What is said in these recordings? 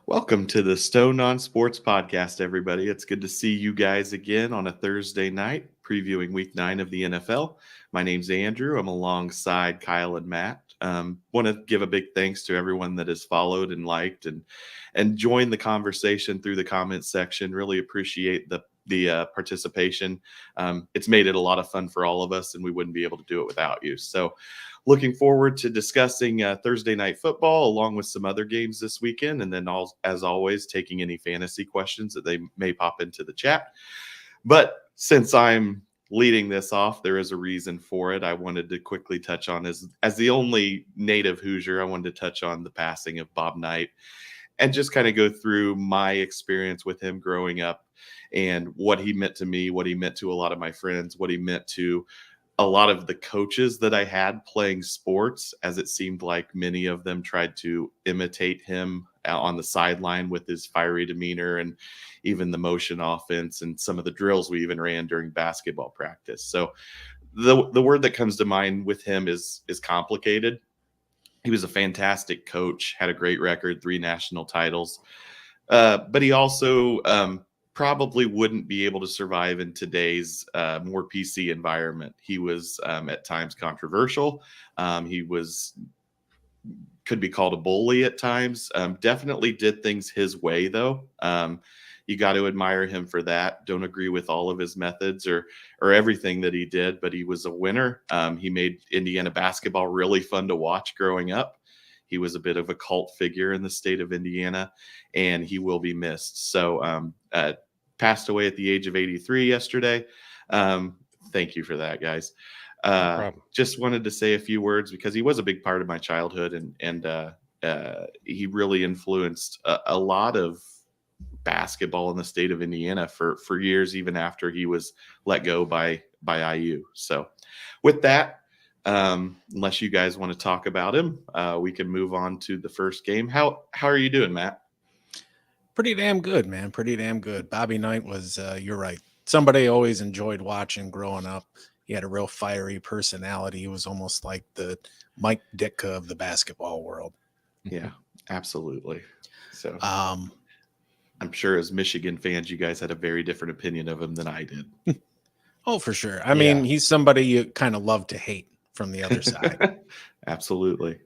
Welcome to the Stone on Sports podcast, everybody. It's good to see you guys again on a Thursday night, previewing week 9 of the NFL. My name's Andrew. I'm alongside Kyle and Matt. Want to give a big thanks to everyone that has followed and liked and joined the conversation through the comments section. Really appreciate the participation. It's made it a lot of fun for all of us, and we wouldn't be able to do it without you. So looking forward to discussing Thursday night football along with some other games this weekend. And then, as always, taking any fantasy questions that they may pop into the chat. But since I'm leading this off, there is a reason for it. I wanted to quickly touch on, as the only native Hoosier, I wanted to touch on the passing of Bob Knight and just kind of go through my experience with him growing up and what he meant to me, what he meant to a lot of my friends, what he meant to a lot of the coaches that I had playing sports, as it seemed like many of them tried to imitate him on the sideline with his fiery demeanor and even the motion offense and some of the drills we even ran during basketball practice. So the word that comes to mind with him is complicated. He was a fantastic coach, had a great record, 3 national titles, but he also probably wouldn't be able to survive in today's more PC environment. He was at times controversial. He could be called a bully at times. Definitely did things his way, though. You got to admire him for that. Don't agree with all of his methods or everything that he did, but he was a winner. He made Indiana basketball really fun to watch growing up. He was a bit of a cult figure in the state of Indiana, and he will be missed. So passed away at the age of 83 yesterday. Thank you for that, guys. Just wanted to say a few words because he was a big part of my childhood, and he really influenced a lot of basketball in the state of Indiana for years, even after he was let go by IU. So with that, unless you guys want to talk about him, we can move on to the first game. How are you doing, Matt? Pretty damn good, man. Pretty damn good. Bobby Knight was, you're right, somebody I always enjoyed watching growing up. He had a real fiery personality. He was almost like the Mike Ditka of the basketball world. Yeah, absolutely. So I'm sure as Michigan fans, you guys had a very different opinion of him than I did. Oh, for sure. I mean, he's somebody you kind of love to hate from the other side. Absolutely.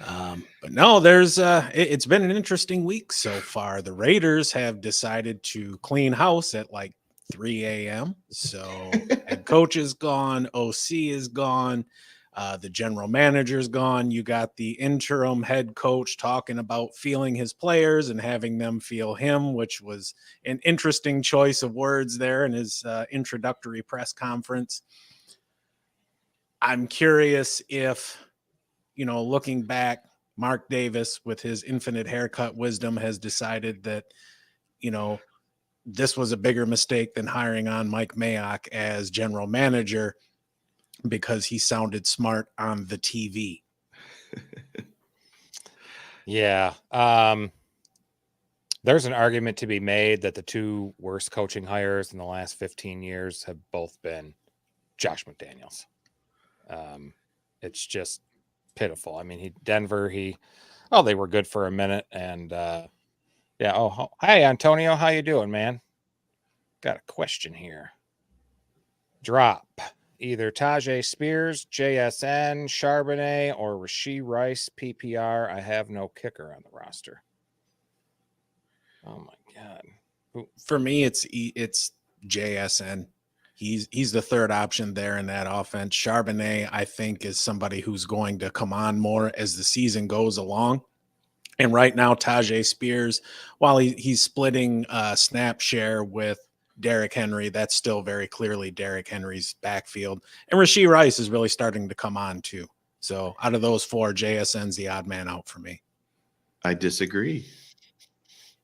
But no, it's been an interesting week so far. The Raiders have decided to clean house at like 3 a.m. So head coach is gone, OC is gone, the general manager is gone. You got the interim head coach talking about feeling his players and having them feel him, which was an interesting choice of words there in his introductory press conference. I'm curious if, looking back, Mark Davis, with his infinite haircut wisdom, has decided that, this was a bigger mistake than hiring on Mike Mayock as general manager because he sounded smart on the TV. Yeah. There's an argument to be made that the 2 worst coaching hires in the last 15 years have both been Josh McDaniels. It's just pitiful. I mean, Denver, they were good for a minute, and yeah. Oh, hi Antonio, how you doing, man? Got a question here. Drop either Tajay Spears, JSN, Charbonnet, or Rashee Rice, PPR. I have no kicker on the roster. Oh my god. For me, it's JSN. He's the third option there in that offense. Charbonnet, I think, is somebody who's going to come on more as the season goes along. And right now, Tajay Spears, while he's splitting snap share with Derrick Henry, that's still very clearly Derrick Henry's backfield. And Rashee Rice is really starting to come on too. So out of those 4, JSN's the odd man out for me. I disagree.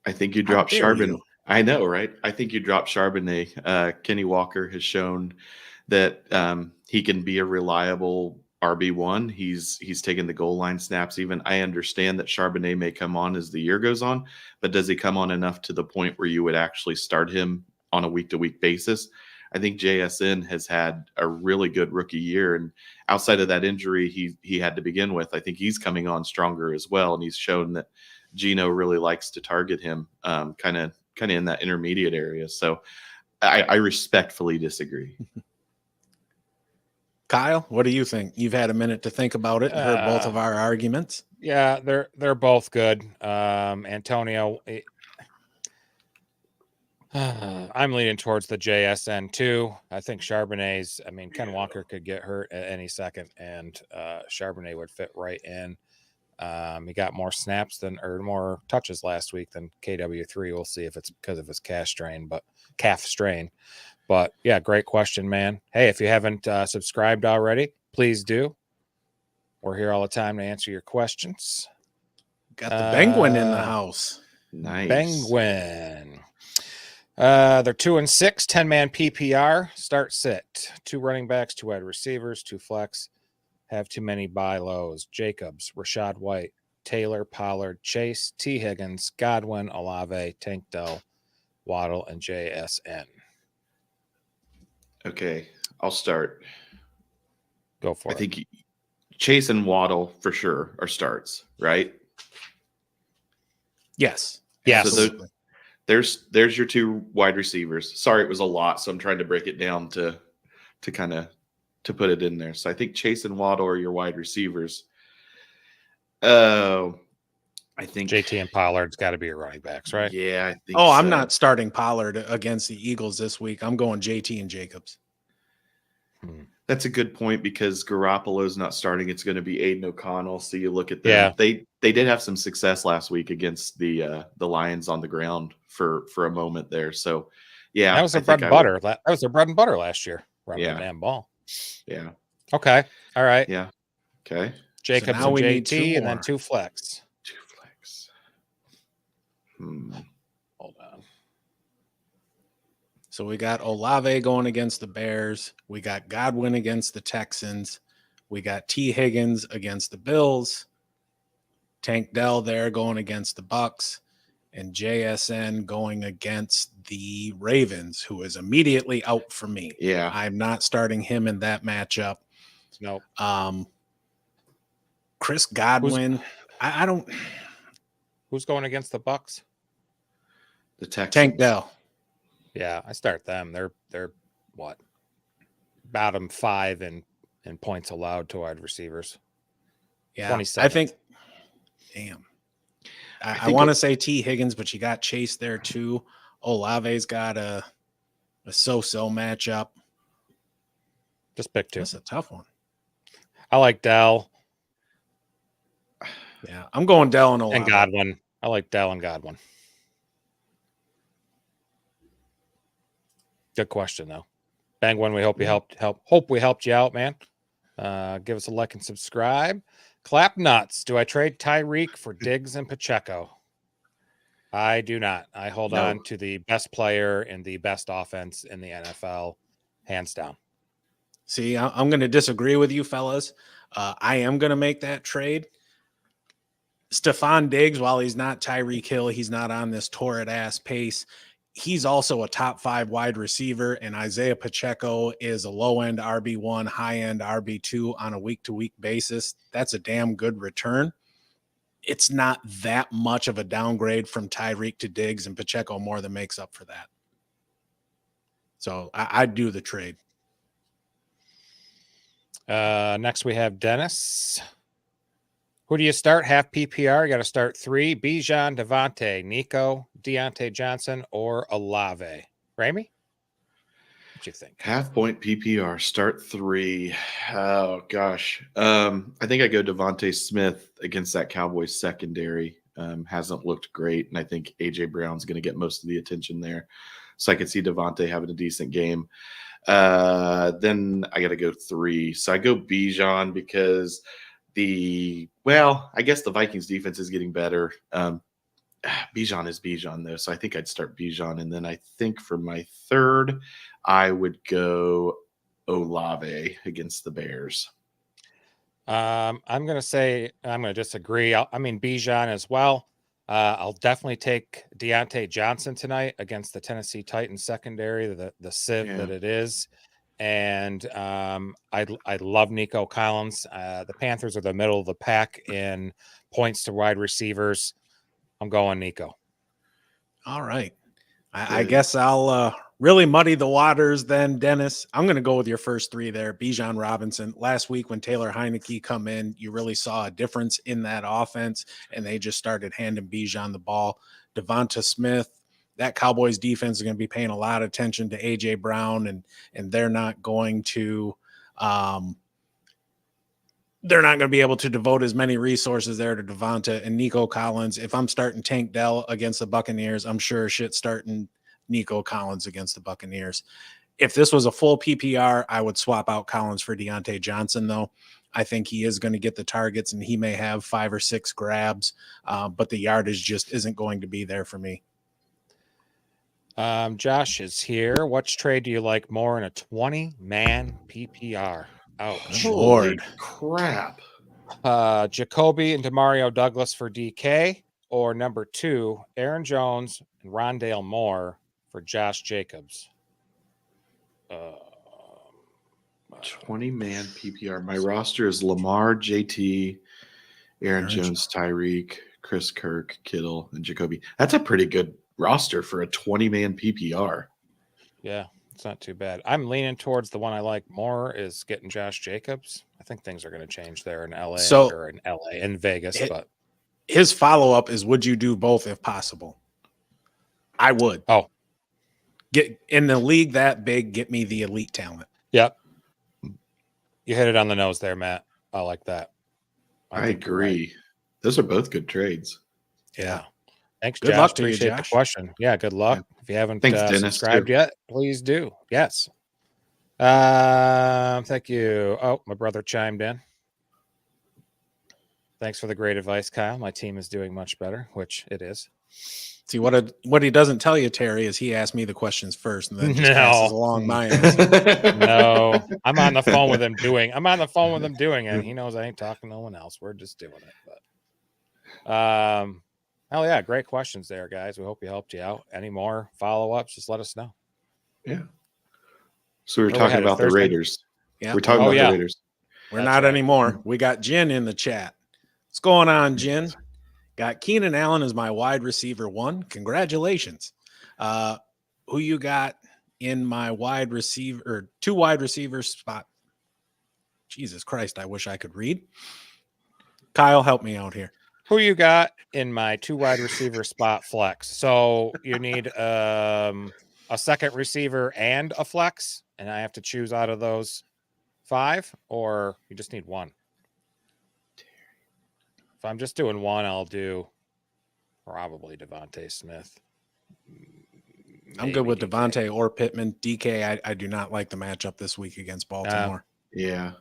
I think you dropped Charbonnet. I know, right? I think you dropped Charbonnet. Kenny Walker has shown that he can be a reliable RB1. He's taken the goal line snaps. Even I understand that Charbonnet may come on as the year goes on, but does he come on enough to the point where you would actually start him on a week-to-week basis? I think JSN has had a really good rookie year, and outside of that injury he had to begin with, I think he's coming on stronger as well, and he's shown that Gino really likes to target him, kind of in that intermediate area. So I respectfully disagree. Kyle, what do you think? You've had a minute to think about it and heard both of our arguments. Yeah, they're both good. Antonio, I'm leaning towards the JSN too. I think Charbonnet's. I mean, Ken Walker could get hurt at any second, and Charbonnet would fit right in. He got more snaps more touches last week than KW3. We'll see if it's because of his calf strain. But yeah, great question, man. Hey, if you haven't subscribed already, please do. We're here all the time to answer your questions. Got the Penguin in the house. Nice. Penguin. They're 2-6, 10-man PPR. Start sit. 2 running backs, 2 wide receivers, 2 flex. Have too many buy lows. Jacobs, Rashad White, Taylor, Pollard, Chase, T. Higgins, Godwin, Olave, Tank Dell, Waddle, and JSN. Okay, I'll start. Go for it. I think Chase and Waddle for sure are starts, right? Yes. Yes. So there's your 2 wide receivers. Sorry, it was a lot, so I'm trying to break it down to kind of to put it in there. So I think Chase and Waddle are your wide receivers. I think JT and Pollard's got to be your running backs, right? Yeah, I think I'm not starting Pollard against the Eagles this week. I'm going JT and Jacobs. That's a good point because Garoppolo's not starting. It's going to be Aiden O'Connell. So you look at them. Yeah. They did have some success last week against the Lions on the ground for a moment there. So yeah, that was their bread and butter. That was their bread and butter last year. Running the damn ball. Yeah. Okay. All right. Yeah. Okay. Jacobs and JT, and then 2 flex. 2 flex. Hold on. So we got Olave going against the Bears. We got Godwin against the Texans. We got T. Higgins against the Bills. Tank Dell there going against the Bucks. And JSN going against the Ravens, who is immediately out for me. Yeah. I'm not starting him in that matchup. No. Chris Godwin. I don't. Who's going against the Bucks? The Texans. Tank Dell. Yeah, I start them. They're what? Bottom 5 in points allowed to wide receivers. Yeah, 27. I think. Damn. I want to say T. Higgins, but you got Chase there too. Olave's got a so-so matchup. Just pick 2. That's a tough one. I like Dell. Yeah, I'm going Dell and Olave. And Godwin. I like Dell and Godwin. Good question though. Penguin, we hope we helped you out, man. Give us a like and subscribe. Clap nuts. Do I trade Tyreek for Diggs and Pacheco? I do not. I hold on to the best player in the best offense in the NFL, hands down. See, I'm going to disagree with you, fellas. I am going to make that trade. Stephon Diggs, while he's not Tyreek Hill, he's not on this torrid ass pace. He's also a top 5 wide receiver, and Isaiah Pacheco is a low-end RB1, high-end RB2 on a week-to-week basis. That's a damn good return. It's not that much of a downgrade from Tyreek to Diggs, and Pacheco more than makes up for that. So I'd do the trade. Next, we have Dennis. Who do you start? Half PPR. You got to start 3. Bijan, Devontae, Nico, Deontay Johnson, or Olave. Ramey? What you think? Half point PPR. Start 3. Oh gosh. I think I go Devontae Smith against that Cowboys secondary. Hasn't looked great, and I think AJ Brown's going to get most of the attention there. So I could see Devontae having a decent game. Then I got to go 3. So I go Bijan because I guess the Vikings defense is getting better. Bijan is Bijan though, so I think I'd start Bijan, and then I think for my 3rd, I would go Olave against the Bears. I'm going to disagree. I mean Bijan as well. I'll definitely take Deontay Johnson tonight against the Tennessee Titans secondary, the sieve that it is. And I love Nico Collins. The Panthers are the middle of the pack in points to wide receivers. I'm going Nico. All right. I guess I'll really muddy the waters then, Dennis. I'm going to go with your first three there. Bijan Robinson. Last week when Taylor Heineke come in, you really saw a difference in that offense, and they just started handing Bijan the ball. Devonta Smith, that Cowboys defense is going to be paying a lot of attention to A.J. Brown, and they're not going to be able to devote as many resources there to Devonta and Nico Collins. If I'm starting Tank Dell against the Buccaneers, I'm sure shit starting Nico Collins against the Buccaneers. If this was a full PPR, I would swap out Collins for Deontay Johnson, though. I think he is going to get the targets, and he may have 5 or 6 grabs, but the yardage just isn't going to be there for me. Josh is here. Which trade do you like more in a 20-man PPR? Ouch. Holy crap. Jacoby and Demario Douglas for DK, or number 2, Aaron Jones and Rondale Moore for Josh Jacobs. 20-man PPR. My roster is Lamar, JT, Aaron Jones, Tyreek, Chris Kirk, Kittle, and Jacoby. That's a pretty good roster for a 20-man PPR. Yeah, it's not too bad. I'm leaning towards the one I like more is getting Josh Jacobs. I think things are going to change there in LA in Vegas. But his follow-up is, would you do both if possible? I would. Oh. Get in the league that big, get me the elite talent. Yep. You hit it on the nose there, Matt. I like that. I agree. Right. Those are both good trades. Yeah. Thanks, good Josh. Luck to Appreciate you, Josh. the question. Yeah, good luck. Yeah. If you haven't subscribed yet, please do. Yes. Thank you. Oh, my brother chimed in. Thanks for the great advice, Kyle. My team is doing much better, which it is. See, what he doesn't tell you, Terry, is he asked me the questions first and then just passes along my answer. No, I'm on the phone with him doing it. He knows I ain't talking to no one else. We're just doing it. But hell yeah, great questions there, guys. We hope we helped you out. Any more follow-ups, just let us know. Yeah. So we're talking about the Raiders. Yeah. We're talking about the Raiders. We're not anymore. We got Jen in the chat. What's going on, Jen? Got Keenan Allen as my wide receiver 1. Congratulations. Who you got in my wide receiver or 2 wide receiver spot? Jesus Christ, I wish I could read. Kyle, help me out here. Who you got in my 2 wide receiver spot flex? So you need a second receiver and a flex, and I have to choose out of those 5, or you just need 1? If I'm just doing 1, I'll do probably Devontae Smith. I'm good with Devontae or Pittman. DK, I do not like the matchup this week against Baltimore. Yeah,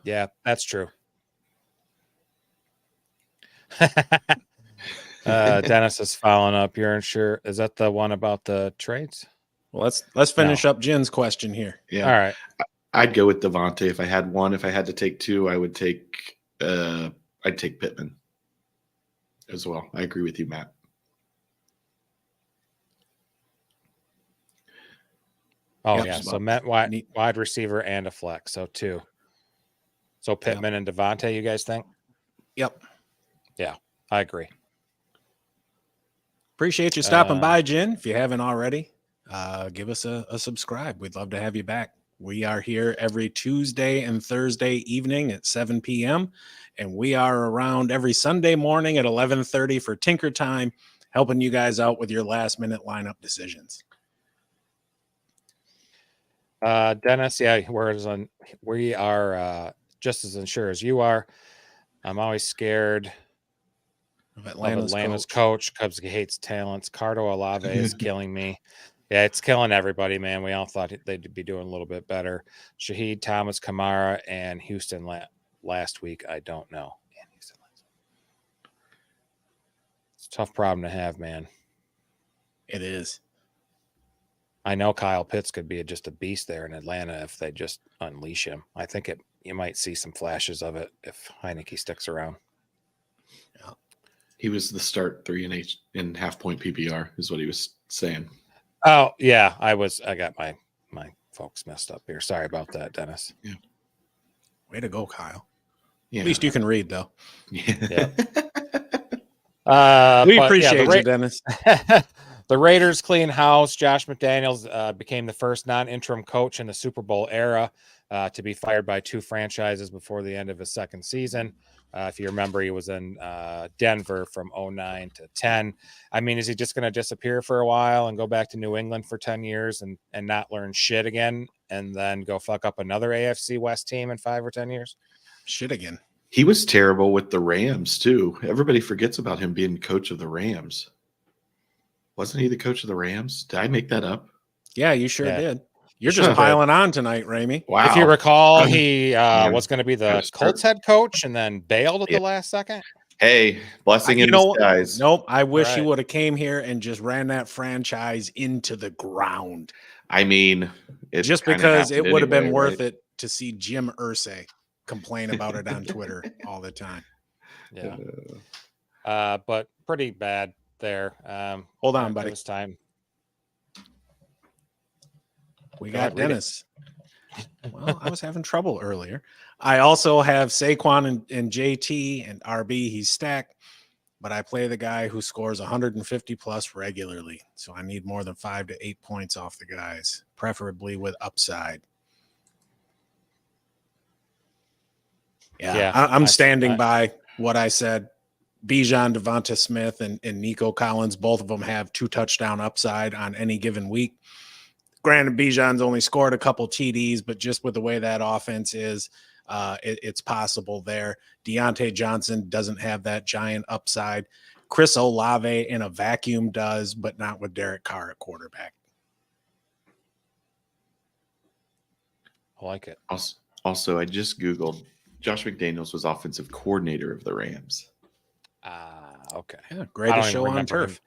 that's true. Dennis is following up. You're unsure. Is that the one about the trades? Well, let's finish up Jen's question here. Yeah. All right. I'd go with Devontae if I had 1. If I had to take 2, I would take I'd take Pittman as well. I agree with you, Matt. Oh, yeah. So Matt wide receiver and a flex. So 2. So Pittman and Devontae, you guys think? Yep. Yeah, I agree. Appreciate you stopping by, Jen. If you haven't already, give us a subscribe. We'd love to have you back. We are here every Tuesday and Thursday evening at 7 p.m. And we are around every Sunday morning at 11:30 for Tinker Time, helping you guys out with your last-minute lineup decisions. Dennis, yeah, we are just as unsure as you are. I'm always scared of Atlanta's coach. Cubs hates talents. Cardo Olave is killing me. Yeah, it's killing everybody, man. We all thought they'd be doing a little bit better. Shaheed, Thomas, Kamara, and Houston last week. I don't know. It's a tough problem to have, man. It is. I know Kyle Pitts could be just a beast there in Atlanta if they just unleash him. I think you might see some flashes of it if Heineke sticks around. Yeah. He was the start 3 and half point PPR is what he was saying. Oh, yeah. I got my folks messed up here. Sorry about that, Dennis. Yeah. Way to go, Kyle. Yeah. At least you can read, though. Yeah. We but appreciate yeah, you, Dennis. the Raiders clean house. Josh McDaniels became the first non-interim coach in the Super Bowl era to be fired by 2 franchises before the end of his second season. If you remember, he was in Denver from 09 to 10. I mean, is he just going to disappear for a while and go back to New England for 10 years and not learn shit again and then go fuck up another AFC West team in 5 or 10 years? Shit again. He was terrible with the Rams, too. Everybody forgets about him being coach of the Rams. Wasn't he the coach of the Rams? Did I make that up? Yeah, you sure Yeah. did. You're just piling on tonight, Ramey. Wow. If you recall, he Man, was going to be the gotta start. Colts head coach and then bailed at the last second. Hey, blessing in disguise. Nope. I wish he Right. would have came here and just ran that franchise into the ground. I mean, Just because it would have been worth it to see Jim Irsay complain about it on Twitter all the time. Yeah. But pretty bad there. Hold on, buddy. It was time. We Go got ahead, read it. Dennis. Well, I was having trouble earlier. I also have Saquon and JT and RB. He's stacked, but I play the guy who scores 150 plus regularly. So I need more than 5 to 8 points off the guys, preferably with upside. Yeah. I'm standing by what I said. Bijan, Devonta Smith, and Nico Collins, both of them have 2 touchdown upside on any given week. Granted, Bijan's only scored a couple TDs, but just with the way that offense is, it's possible there. Deontay Johnson doesn't have that giant upside. Chris Olave in a vacuum does, but not with Derek Carr at quarterback. I like it. Also, I just Googled Josh McDaniels was offensive coordinator of the Rams. Okay. Yeah, greatest show on turf.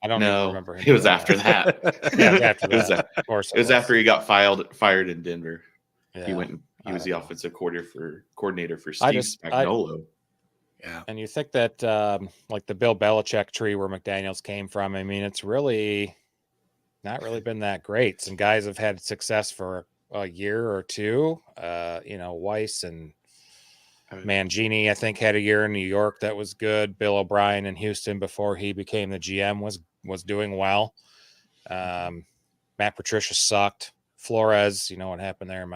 I don't even remember him. It was after that. Yeah, it was after that. Of course, it was after he got fired in Denver. Yeah. He was the offensive coordinator for Steve Spagnuolo. Yeah. And you think that like the Bill Belichick tree where McDaniels came from, I mean, it's really not really been that great. Some guys have had success for a year or two. Weiss and Mangini, I think, had a year in New York that was good. Bill O'Brien in Houston before he became the GM was doing well. Matt Patricia sucked. Flores, you know what happened there.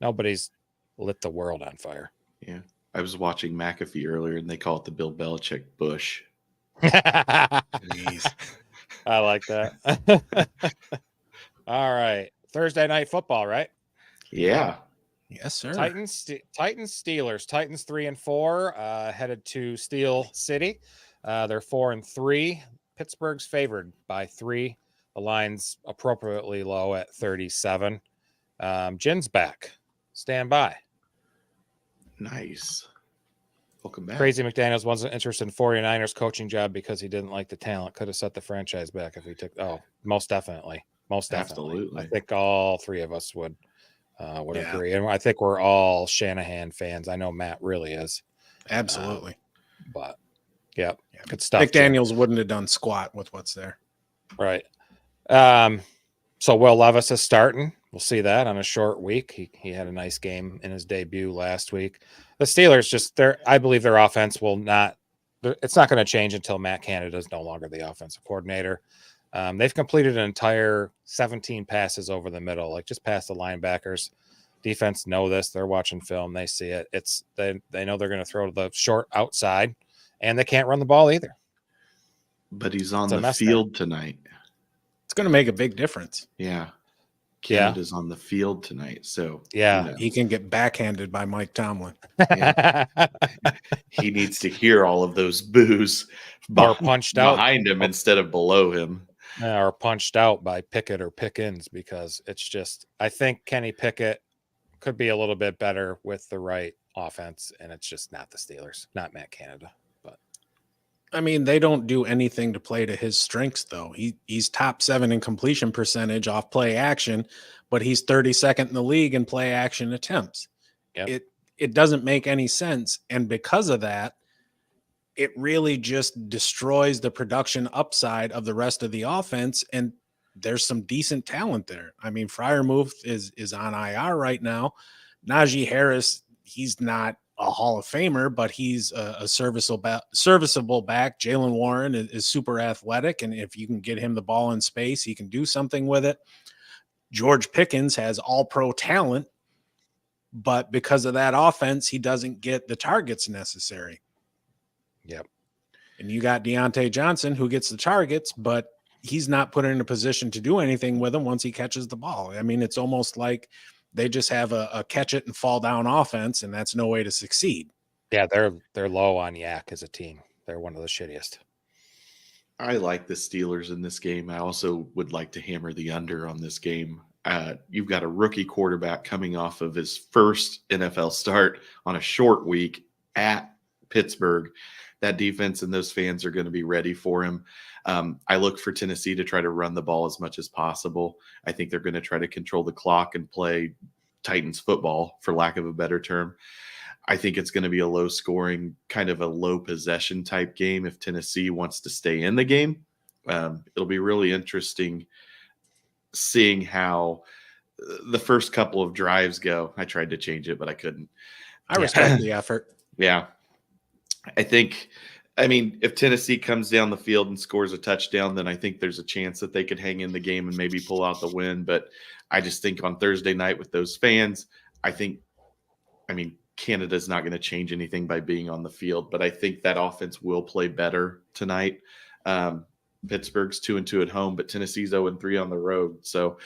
Nobody's lit the world on fire. Yeah. I was watching McAfee earlier, and they call it the Bill Belichick Bush. Jeez. I like that. All right. Thursday night football, right? Yeah. Yes, sir. Titans, Steelers. Titans 3-4, headed to Steel City. They're 4-3. Pittsburgh's favored by 3. The line's appropriately low at 37. Jin's back. Stand by. Nice. Welcome back. Crazy McDaniels wasn't interested in 49ers coaching job because he didn't like the talent. Could have set the franchise back if he took. Oh, most definitely. Absolutely. I think all 3 of us would agree. And I think we're all Shanahan fans. I know Matt really is. Absolutely. But yeah, good stuff. McDaniels wouldn't have done squat with what's there. Right. So Will Levis is starting. We'll see that on a short week. He had a nice game in his debut last week. The Steelers I believe their offense will not. It's not going to change until Matt Canada is no longer the offensive coordinator. They've completed an entire 17 passes over the middle, like just past the linebackers. Defense know this. They're watching film. They see it. They know they're going to throw to the short outside, and they can't run the ball either. But he's on the field tonight. It's going to make a big difference. Yeah. Canada's on the field tonight. So he can get backhanded by Mike Tomlin. Yeah. He needs to hear all of those boos punched out behind him instead of below him. Or punched out by Pickett or Pickens, because it's just, I think Kenny Pickett could be a little bit better with the right offense, and it's just not the Steelers, not Matt Canada. But I mean, they don't do anything to play to his strengths, though. He's top 7 in completion percentage off play action, but he's 32nd in the league in play action attempts. Yep. It doesn't make any sense, and because of that, it really just destroys the production upside of the rest of the offense. And there's some decent talent there. I mean, Freiermuth is on IR right now. Najee Harris, he's not a Hall of Famer, but he's a serviceable back. Jalen Warren is super athletic, and if you can get him the ball in space, he can do something with it. George Pickens has all-pro talent, but because of that offense, he doesn't get the targets necessary. Yep. And you got Deontay Johnson who gets the targets, but he's not put in a position to do anything with him once he catches the ball. I mean, it's almost like they just have a catch it and fall down offense, and that's no way to succeed. Yeah, they're low on yak as a team. They're one of the shittiest. I like the Steelers in this game. I also would like to hammer the under on this game. You've got a rookie quarterback coming off of his first NFL start on a short week at Pittsburgh. That defense and those fans are going to be ready for him. I look for Tennessee to try to run the ball as much as possible. I think they're going to try to control the clock and play Titans football, for lack of a better term. I think it's going to be a low scoring, kind of a low possession type game if Tennessee wants to stay in the game. It'll be really interesting seeing how the first couple of drives go. I tried to change it, but I couldn't. I respect the effort. Yeah. I mean, if Tennessee comes down the field and scores a touchdown, then I think there's a chance that they could hang in the game and maybe pull out the win. But I just think on Thursday night with those fans, Canada's not going to change anything by being on the field, but I think that offense will play better tonight. Pittsburgh's 2-2 at home, but Tennessee's 0-3 on the road. So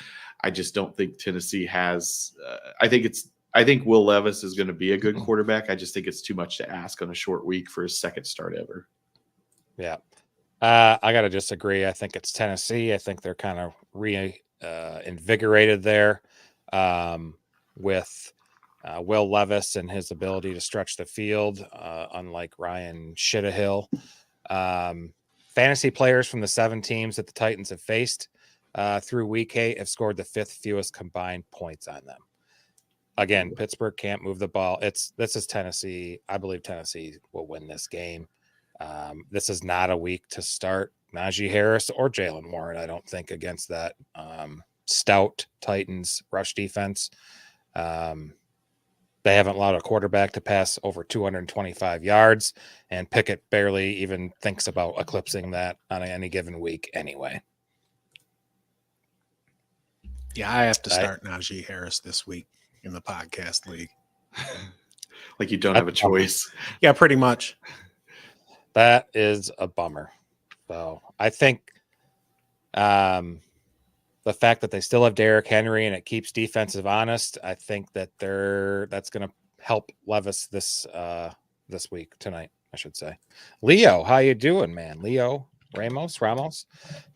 I just don't think Tennessee has. I think Will Levis is going to be a good quarterback. I just think it's too much to ask on a short week for his second start ever. Yeah. I got to disagree. I think it's Tennessee. I think they're kind of invigorated there with Will Levis and his ability to stretch the field, unlike Ryan Shittihill. Fantasy players from the 7 teams that the Titans have faced through week 8 have scored the 5th fewest combined points on them. Again, Pittsburgh can't move the ball. This is Tennessee. I believe Tennessee will win this game. This is not a week to start Najee Harris or Jalen Warren, I don't think, against that stout Titans rush defense. They haven't allowed a quarterback to pass over 225 yards, and Pickett barely even thinks about eclipsing that on any given week anyway. Yeah, I have to start Najee Harris this week in the podcast league. Like you don't have a choice. Yeah, pretty much. That is a bummer. So I think the fact that they still have Derrick Henry and it keeps defensive honest, I think that that's going to help Levis this week tonight, I should say. Leo, how you doing, man? Leo Ramos.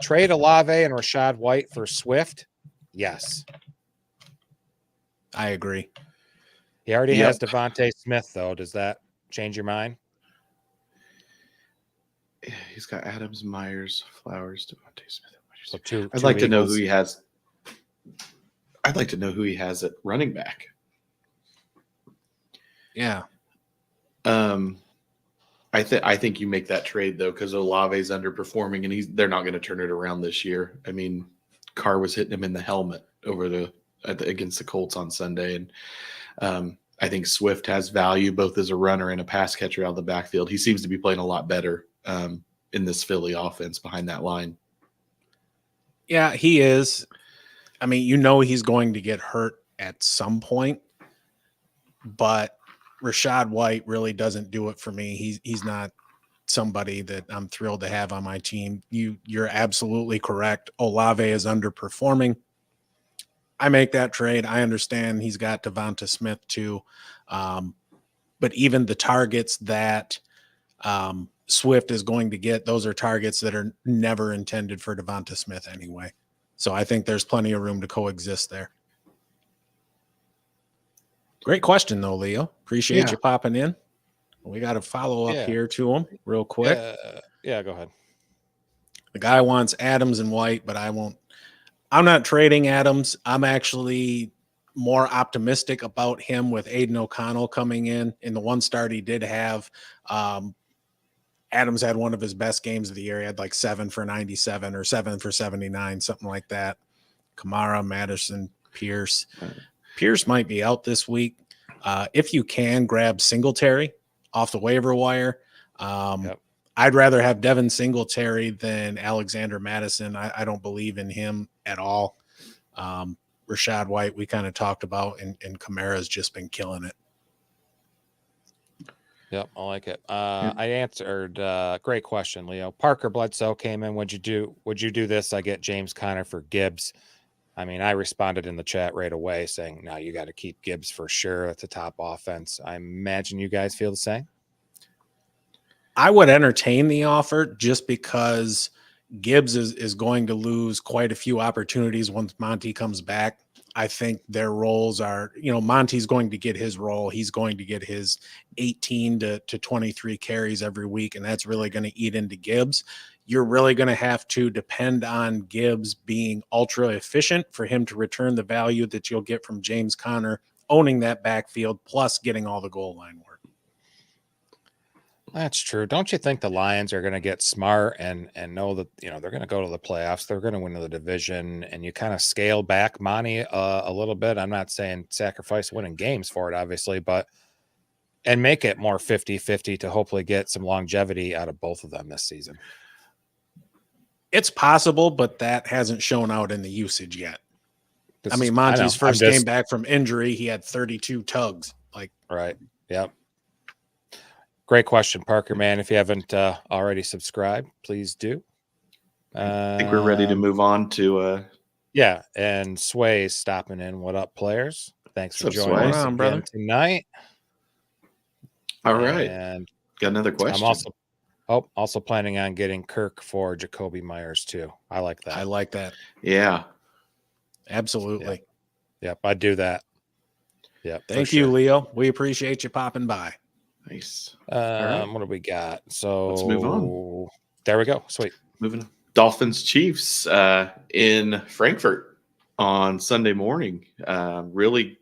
Trade Olave and Rashad White for Swift. Yes. I agree. He already has Devontae Smith, though. Does that change your mind? He's got Adams, Myers, Flowers, Devontae Smith. So I'd like to know who he has. I'd like to know who he has at running back. Yeah. I think you make that trade though, because Olave's underperforming and they're not going to turn it around this year. I mean, Carr was hitting him in the helmet against the Colts on Sunday, and I think Swift has value both as a runner and a pass catcher out of the backfield. He seems to be playing a lot better in this Philly offense behind that line. Yeah, he is. I mean, he's going to get hurt at some point, but Rashad White really doesn't do it for me. He's not somebody that I'm thrilled to have on my team. You're absolutely correct. Olave is underperforming. I make that trade. I understand he's got Devonta Smith too. But even the targets that Swift is going to get, those are targets that are never intended for Devonta Smith anyway. So I think there's plenty of room to coexist there. Great question, though, Leo. Appreciate you popping in. We got to follow up here to him real quick. Yeah, go ahead. The guy wants Adams and White, but I won't. I'm not trading Adams. I'm actually more optimistic about him with Aiden O'Connell coming in the one start he did have. Adams had one of his best games of the year. He had like 7 for 97 or 7 for 79, something like that. Kamara, Madison, Pierce. Pierce might be out this week. If you can, grab Singletary off the waiver wire. Yep. I'd rather have Devin Singletary than Alexander Madison. I don't believe in him at all. Rashad White, we kind of talked about, and Kamara's just been killing it. Yep, I like it. I answered. Great question, Leo. Parker Bledsoe came in. Would you do this? I get James Conner for Gibbs. I mean, I responded in the chat right away saying, "No, you got to keep Gibbs for sure. That's a top offense." I imagine you guys feel the same. I would entertain the offer just because Gibbs is going to lose quite a few opportunities once Monty comes back. I think their roles are, Monty's going to get his role. He's going to get his 18 to 23 carries every week, and that's really going to eat into Gibbs. You're really going to have to depend on Gibbs being ultra efficient for him to return the value that you'll get from James Conner owning that backfield, plus getting all the goal line work. That's true. Don't you think the Lions are going to get smart and know that, they're going to go to the playoffs. They're going to win the division, and you kind of scale back Monty a little bit. I'm not saying sacrifice winning games for it, obviously, and make it more 50-50 to hopefully get some longevity out of both of them this season. It's possible, but that hasn't shown out in the usage yet. Monty's first game back from injury, he had 32 tugs. Right. Yep. Great question, Parker, man. If you haven't already subscribed, please do. I think we're ready to move on to yeah, and Sway's stopping in. What up, players? Thanks for joining us again brother tonight. All right. And got another question. I'm also planning on getting Kirk for Jacoby Myers too. I like that. I like that. Yeah. Absolutely. Yep, I'd do that. Yep. Thank you, Leo. We appreciate you popping by. Nice. Right. What do we got? So let's move on. There we go. Sweet. Moving on. Dolphins Chiefs in Frankfurt on Sunday morning. Really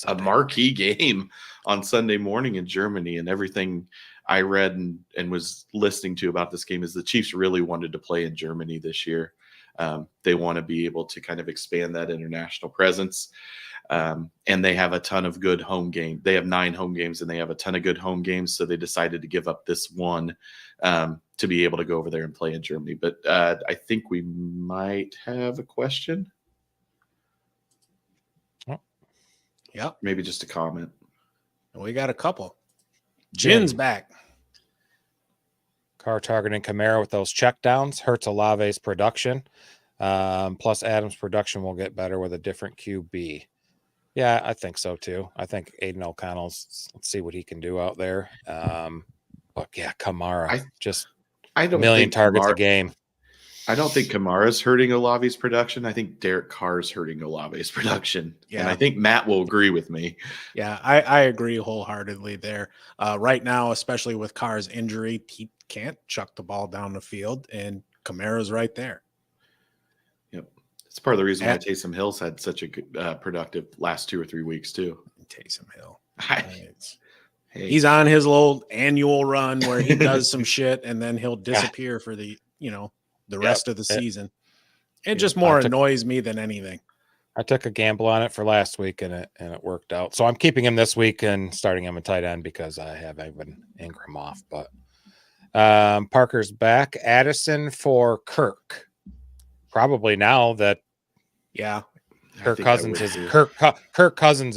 a marquee game on Sunday morning in Germany, and everything I read and was listening to about this game is the Chiefs really wanted to play in Germany this year. They want to be able to kind of expand that international presence. And they have a ton of good home games. They have 9 home games and they have a ton of good home games. So they decided to give up this one to be able to go over there and play in Germany. But I think we might have a question. Yep. Maybe just a comment. We got a couple. Jin's back. Carr targeting Kamara with those checkdowns hurts Olave's production. Plus Adams' production will get better with a different QB. Yeah, I think so too. I think Aiden O'Connell's, let's see what he can do out there. But yeah, Kamara, I don't million targets a game. I don't think Kamara's hurting Olave's production. I think Derek Carr's hurting Olave's production. Yeah. And I think Matt will agree with me. Yeah, I agree wholeheartedly there. Right now, especially with Carr's injury, he can't chuck the ball down the field, and Kamara's right there. It's part of the reason why Taysom Hill's had such a good, productive last 2 or 3 weeks too. Taysom Hill, he's on his little annual run where he does some shit and then he'll disappear for the rest of the season. It just more annoys me than anything. I took a gamble on it for last week and it worked out. So I'm keeping him this week and starting him at tight end because I have Evan Ingram off. But Parker's back. Addison for Kirk. Probably now that Kirk Cousins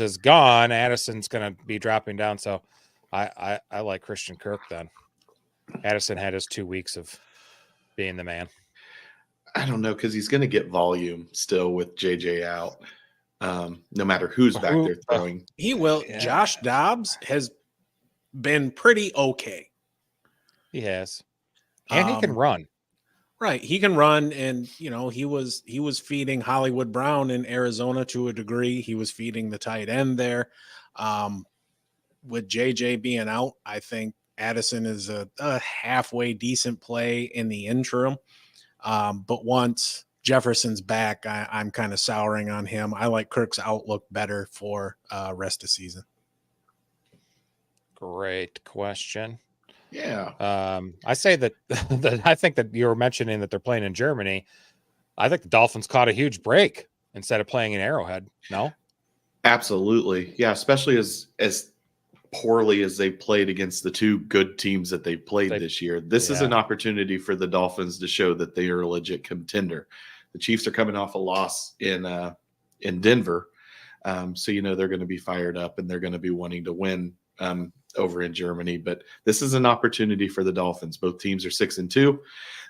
is gone, Addison's going to be dropping down. So I like Christian Kirk then. Addison had his 2 weeks of being the man. I don't know because he's going to get volume still with JJ out. No matter who's back there throwing, he will. Yeah. Josh Dobbs has been pretty okay. He has, and he can run. Right. He can run. And, he was feeding Hollywood Brown in Arizona to a degree. He was feeding the tight end there. With JJ being out, I think Addison is a halfway decent play in the interim. But once Jefferson's back, I'm kind of souring on him. I like Kirk's outlook better for rest of season. Great question. Yeah. I say that I think that you were mentioning that they're playing in Germany. I think the Dolphins caught a huge break instead of playing in Arrowhead. No? Absolutely. Yeah, especially as poorly as they played against the two good teams that they played this year. This is an opportunity for the Dolphins to show that they are a legit contender. The Chiefs are coming off a loss in Denver. So they're going to be fired up and they're going to be wanting to win over in Germany. But this is an opportunity for the Dolphins. Both teams are 6-2.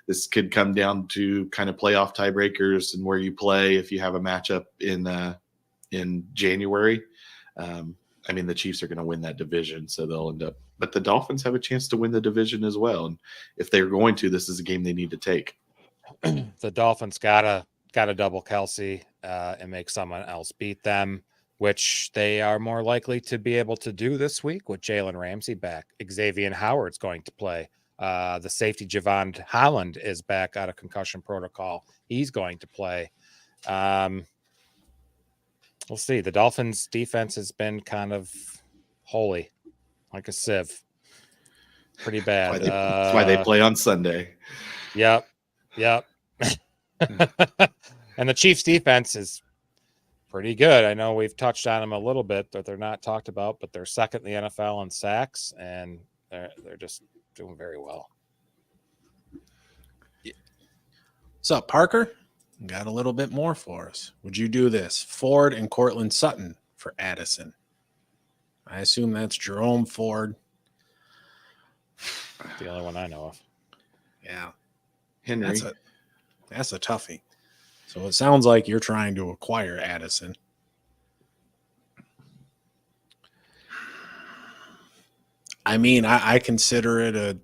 This could come down to kind of playoff tiebreakers and where you play if you have a matchup in January. The Chiefs are going to win that division, so they'll end up. But the Dolphins have a chance to win the division as well, and if they're going to, this is a game they need to take. The Dolphins gotta double Kelsey and make someone else beat them, which they are more likely to be able to do this week with Jalen Ramsey back. Xavier Howard's going to play. The safety Javon Holland is back out of concussion protocol. He's going to play. We'll see. The Dolphins' defense has been kind of holy, like a sieve. Pretty bad. That's why they play on Sunday. Yep. And the Chiefs' defense is pretty good. I know we've touched on them a little bit, but they're not talked about. But they're second in the NFL in sacks, and they're just doing very well. What's up, Parker? Got a little bit more for us. Would you do this? Ford and Cortland Sutton for Addison. I assume that's Jerome Ford. The only one I know of. Yeah. Henry. That's a toughie. So it sounds like you're trying to acquire Addison. I consider it a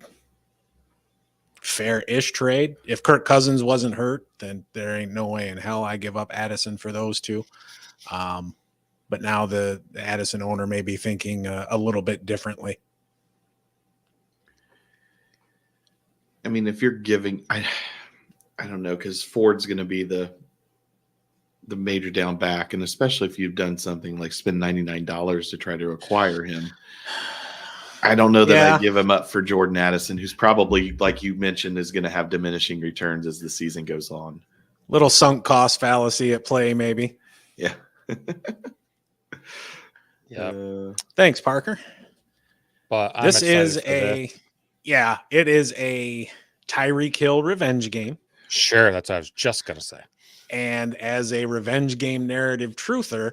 fair-ish trade. If Kirk Cousins wasn't hurt, then there ain't no way in hell I give up Addison for those two. But now the Addison owner may be thinking a little bit differently. If you're giving, I don't know, because Ford's going to be the major down back, and especially if you've done something like spend $99 to try to acquire him. I don't know that I give him up for Jordan Addison, who's probably, like you mentioned, is going to have diminishing returns as the season goes on. Little sunk cost fallacy at play, maybe. Yeah. Thanks, Parker. But it is a Tyreek Hill revenge game. Sure, that's what I was just going to say. And as a revenge game narrative truther,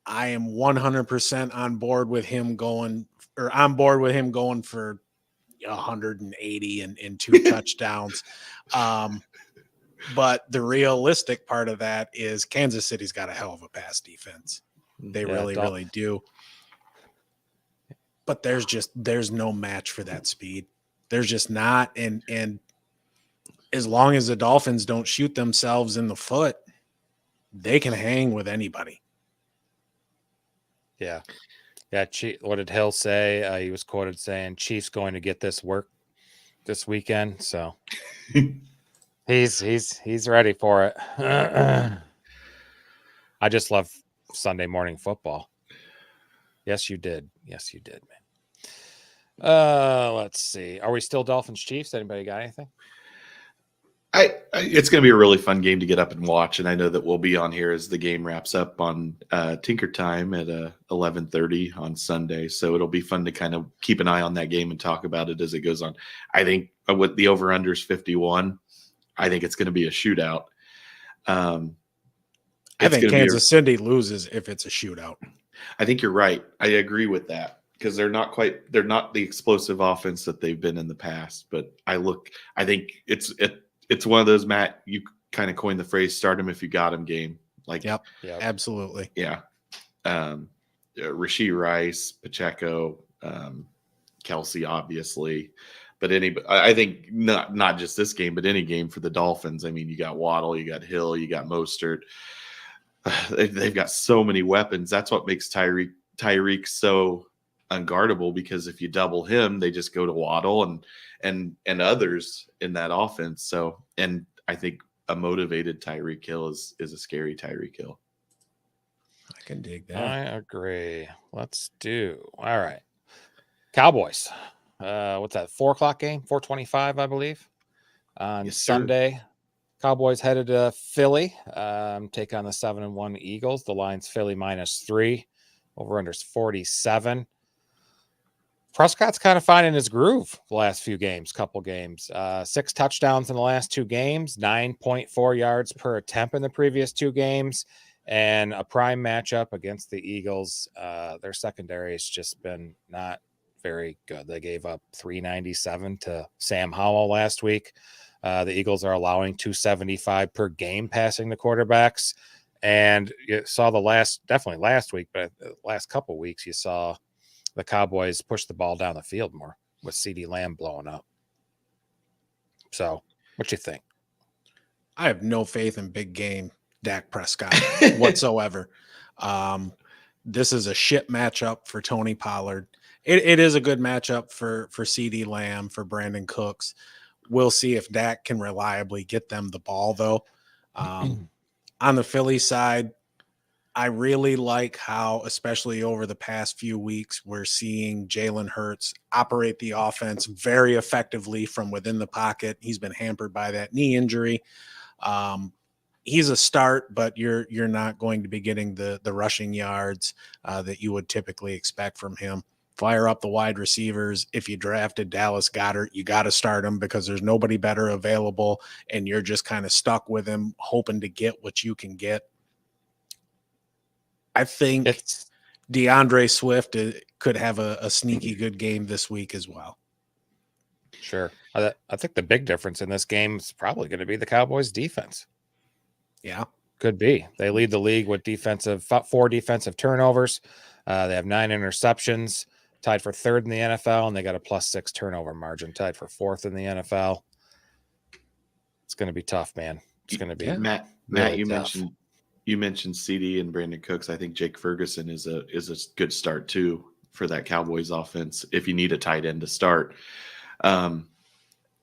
I am 100% on board with him going for 180 and 2 touchdowns. But the realistic part of that is Kansas City's got a hell of a pass defense. They really do. But there's no match for that speed. There's just not. And as long as the Dolphins don't shoot themselves in the foot, they can hang with anybody. Yeah. What did Hill say? He was quoted saying, "Chiefs going to get this work this weekend." So he's ready for it. I just love Sunday morning football. Yes, you did. Yes, you did, man. Let's see. Are we still Dolphins Chiefs? Anybody got anything? It's going to be a really fun game to get up and watch, and I know that we'll be on here as the game wraps up on Tinker Time at 11:30 on Sunday. So it'll be fun to kind of keep an eye on that game and talk about it as it goes on. I think with the over/under is 51. I think it's going to be a shootout. I think Kansas City loses if it's a shootout. I think you're right. I agree with that because they're not the explosive offense that they've been in the past. But I think it's one of those, Matt, you kind of coined the phrase "start him if you got him" game. Like, yep. Absolutely. Yeah. Rashee Rice, Pacheco, Kelsey, obviously. But I think not just this game, but any game for the Dolphins. You got Waddle, you got Hill, you got Mostert. They've got so many weapons. That's what makes Tyreek so unguardable, because if you double him, they just go to Waddle and others in that offense. So, and I think a motivated Tyreek Hill is a scary Tyreek Hill. I can dig that. I agree. Let's do. All right. Cowboys. What's that? 4:00 game? 4:25, I believe. On Sunday. Cowboys headed to Philly, take on the 7-1 Eagles. The line's Philly -3. Over-under's 47. Prescott's kind of finding his groove the last couple games. 6 touchdowns in the last 2 games, 9.4 yards per attempt in the previous 2 games, and a prime matchup against the Eagles. Their secondary has just been not very good. They gave up 397 to Sam Howell last week. The Eagles are allowing 275 per game passing the quarterbacks. And you saw definitely last week, but the last couple weeks, you saw the Cowboys push the ball down the field more with CeeDee Lamb blowing up. So what you think? I have no faith in big game Dak Prescott whatsoever. This is a shit matchup for Tony Pollard. It is a good matchup for CeeDee Lamb, for Brandon Cooks. We'll see if Dak can reliably get them the ball, though. On the Philly side, I really like how, especially over the past few weeks, we're seeing Jalen Hurts operate the offense very effectively from within the pocket. He's been hampered by that knee injury. He's a start, but you're not going to be getting the rushing yards that you would typically expect from him. Fire up the wide receivers. If you drafted Dallas Goedert, you got to start him because there's nobody better available, and you're just kind of stuck with him, hoping to get what you can get. I think DeAndre Swift could have a sneaky good game this week as well. Sure. I think the big difference in this game is probably going to be the Cowboys' defense. Yeah. Could be. They lead the league with 4 defensive turnovers. They have 9 interceptions, tied for 3rd in the NFL, and they got a +6 turnover margin, tied for 4th in the NFL. It's going to be tough, man. It's going to be Matt. really You tough. mentioned CD and Brandon Cooks. I think Jake Ferguson is a good start too for that Cowboys offense. If you need a tight end to start,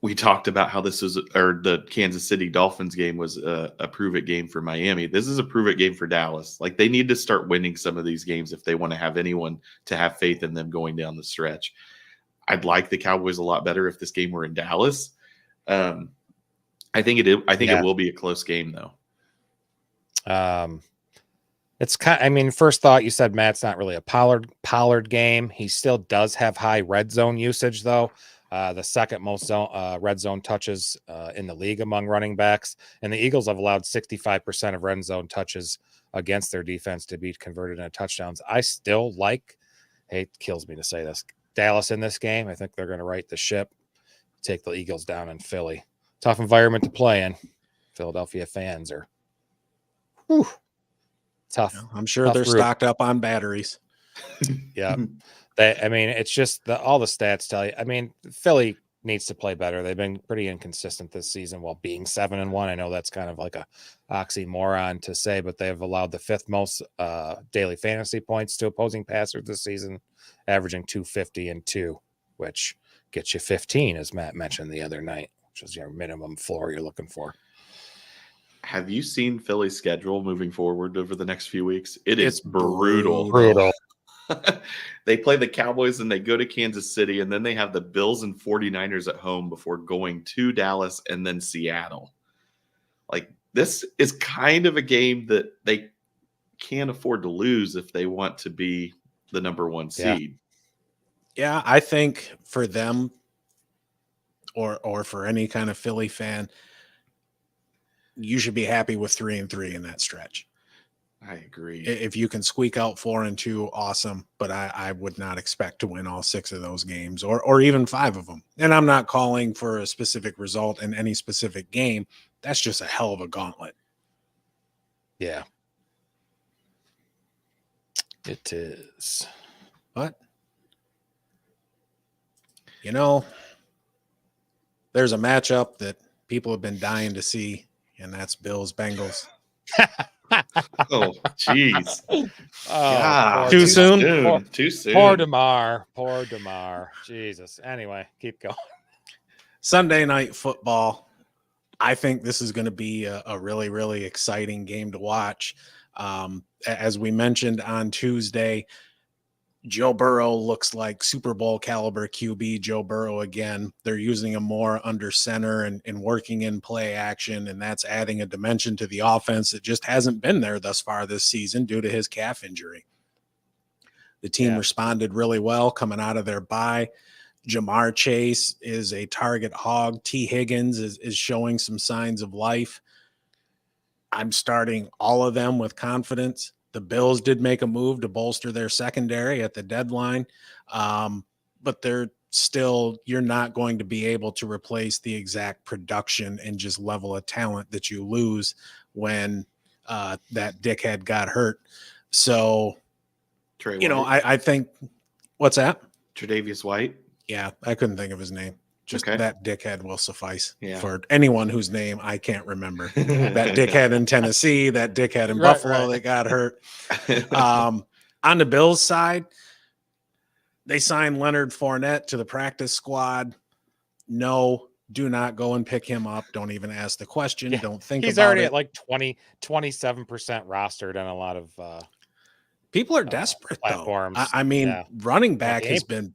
we talked about how the Kansas City Dolphins game was a prove it game for Miami. This is a prove it game for Dallas. Like, they need to start winning some of these games if they want to have anyone to have faith in them going down the stretch. I'd like the Cowboys a lot better if this game were in Dallas. I think it will be a close game though. It's first thought, you said Matt's not really a Pollard game. He still does have high red zone usage though. The second most red zone touches in the league among running backs. And the Eagles have allowed 65% of red zone touches against their defense to be converted into touchdowns. I still it kills me to say this, Dallas in this game. I think they're going to right the ship, take the Eagles down in Philly. Tough environment to play in. Philadelphia fans are tough. I'm sure they're stocked up on batteries. Yeah. It's just all the stats tell you. Philly needs to play better. They've been pretty inconsistent this season while being 7-1. I know that's kind of like a oxymoron to say, but they've allowed the 5th most daily fantasy points to opposing passers this season, averaging 250 and 2, which gets you 15, as Matt mentioned the other night, which is your minimum floor you're looking for. Have you seen Philly's schedule moving forward over the next few weeks? It's brutal. They play the Cowboys and they go to Kansas City, and then they have the Bills and 49ers at home before going to Dallas and then Seattle. Like, this is kind of a game that they can't afford to lose if they want to be the number 1 seed. Yeah, I think for them or for any kind of Philly fan, you should be happy with 3-3 in that stretch. I agree. If you can squeak out 4-2, awesome. But I would not expect to win all 6 of those games or even 5 of them. And I'm not calling for a specific result in any specific game. That's just a hell of a gauntlet. Yeah. It is. But, there's a matchup that people have been dying to see, and that's Bills Bengals. Oh, jeez. Too soon? Too soon. Poor DeMar. Jesus. Anyway, keep going. Sunday night football. I think this is going to be a really, really exciting game to watch. As we mentioned on Tuesday, Joe Burrow looks like Super Bowl caliber QB Joe Burrow again. They're using him more under center and working in play action, and that's adding a dimension to the offense that just hasn't been there thus far this season due to his calf injury. The team Yeah. responded really well coming out of their bye. Jamar Chase is a target hog. T. Higgins is showing some signs of life. I'm starting all of them with confidence. The Bills did make a move to bolster their secondary at the deadline, but they're still, you're not going to be able to replace the exact production and just level of talent that you lose when that dickhead got hurt. So, Trey you know, White. I think, what's that? Tre'Davious White. Yeah, I couldn't think of his name. Just Okay. that dickhead will suffice Yeah. for anyone whose name I can't remember. That dickhead in Tennessee, that dickhead in Buffalo that got hurt. On the Bills side, they signed Leonard Fournette to the practice squad. No, do not go and pick him up. Don't even ask the question. Yeah, Don't think he's about already it. at like 27% rostered on a lot of People are desperate platforms. though. I mean, Yeah. running back he has ain't- been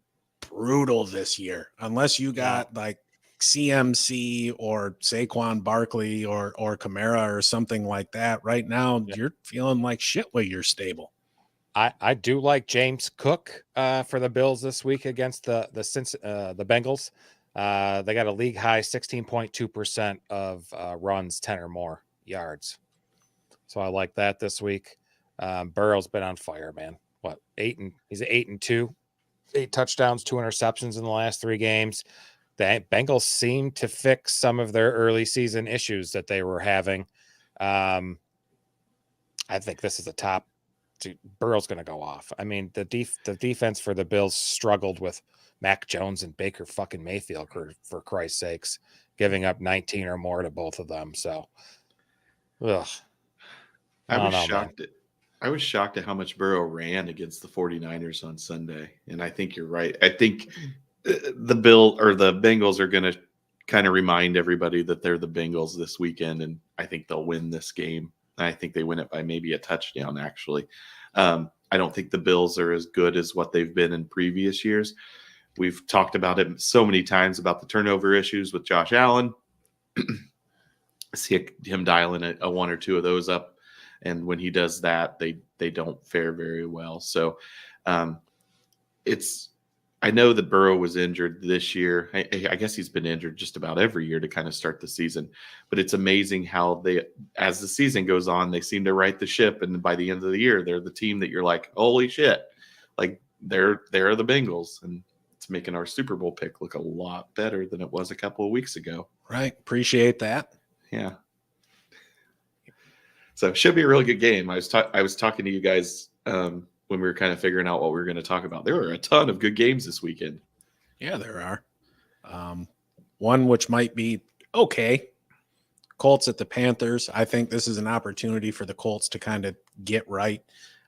brutal this year. Unless you got like CMC or Saquon Barkley or Kamara or something like that. Right now, you're feeling like shit with your stable. I do like James Cook for the Bills this week against the Bengals. They got a league high 16.2% of runs 10 or more yards. So I like that this week. Burrow's been on fire, man. He's 8-2, 8 touchdowns, 2 interceptions in the last 3 games. The Bengals seem to fix some of their early season issues that they were having. I think this is the top. Burrow's going to go off. I mean, the defense for the Bills struggled with Mac Jones and Baker fucking Mayfield for Christ's sakes, giving up 19 or more to both of them. So, ugh. I was shocked at how much Burrow ran against the 49ers on Sunday. And I think you're right. I think the Bengals are going to kind of remind everybody that they're the Bengals this weekend. And I think they'll win this game. I think they win it by maybe a touchdown, actually. I don't think the Bills are as good as what they've been in previous years. We've talked about it so many times about the turnover issues with Josh Allen. See him dialing a one or two of those up. And when he does that, they don't fare very well. So I know that Burrow was injured this year. I guess he's been injured just about every year to kind of start the season. But it's amazing how as the season goes on, they seem to right the ship. And by the end of the year, they're the team that you're like, holy shit. Like they're the Bengals. And it's making our Super Bowl pick look a lot better than it was a couple of weeks ago. Right. Appreciate that. Yeah. So it should be a really good game. I was talking to you guys when we were kind of figuring out what we were going to talk about. There were a ton of good games this weekend. Yeah, there are. One which might be okay. Colts at the Panthers. I think this is an opportunity for the Colts to kind of get right.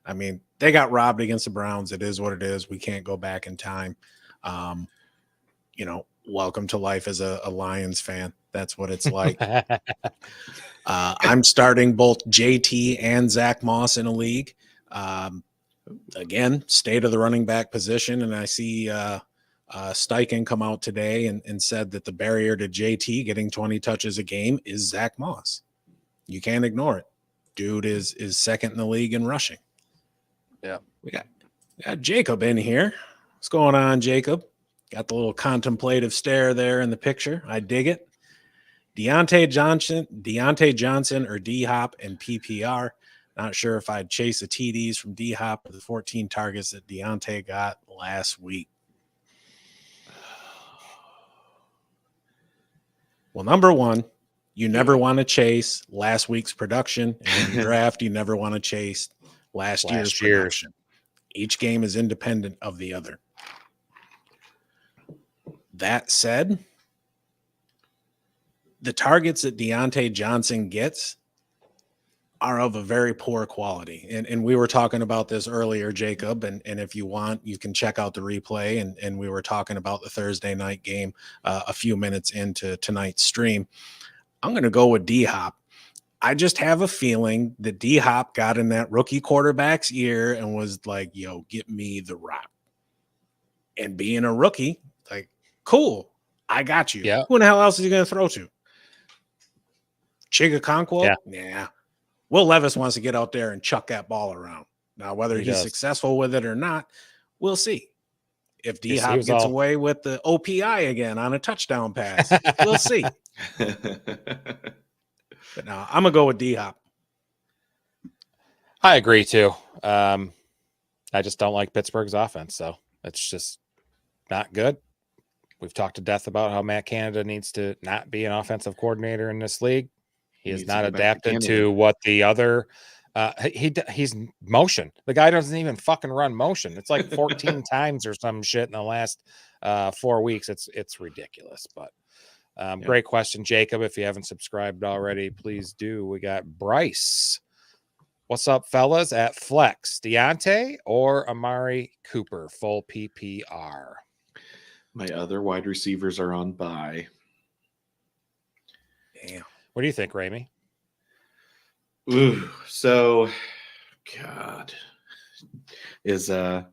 I mean, they got robbed against the Browns. It is what it is. We can't go back in time. Welcome to life as a Lions fan. That's what it's like. I'm starting both JT and Zach Moss in a league. Again, state of the running back position. And I see Steichen come out today and said that the barrier to JT getting 20 touches a game is Zach Moss. You can't ignore it. Dude is second in the league in rushing. Yeah. We got Jacob in here. What's going on, Jacob? Got the little contemplative stare there in the picture. I dig it. Deontay Johnson or D-Hop and PPR. Not sure if I'd chase the TDs from D-Hop or the 14 targets that Deontay got last week. Well, number one, you never want to chase last week's production. And in the draft, you never want to chase last year's production. Each game is independent of the other. That said, the targets that Deontay Johnson gets are of a very poor quality. And we were talking about this earlier, Jacob, and if you want, you can check out the replay. And we were talking about the Thursday night game a few minutes into tonight's stream. I'm going to go with D-Hop. I just have a feeling that D-Hop got in that rookie quarterback's ear and was like, yo, get me the rock. And being a rookie, like, cool, I got you. Yeah. Who in the hell else is he going to throw to? Chigakonkwo? Yeah. Nah. Will Levis wants to get out there and chuck that ball around. Now, whether He he's does. successful with it or not, we'll see. If He D-Hop was gets all- away with the OPI again on a touchdown pass, we'll see. But no, I'm going to go with D-Hop. I agree too. I just don't like Pittsburgh's offense, so it's just not good. We've talked to death about how Matt Canada needs to not be an offensive coordinator in this league. He has Needs to not go back to adapted to Canada. what the other he's motion. The guy doesn't even fucking run motion. It's like 14 times or some shit in the last 4 weeks. It's ridiculous. But great question, Jacob. If you haven't subscribed already, please do. We got Bryce. What's up, fellas? At Flex, Deontay or Amari Cooper, full PPR? My other wide receivers are on bye. Damn. What do you think, Ramey? Ooh, so God is I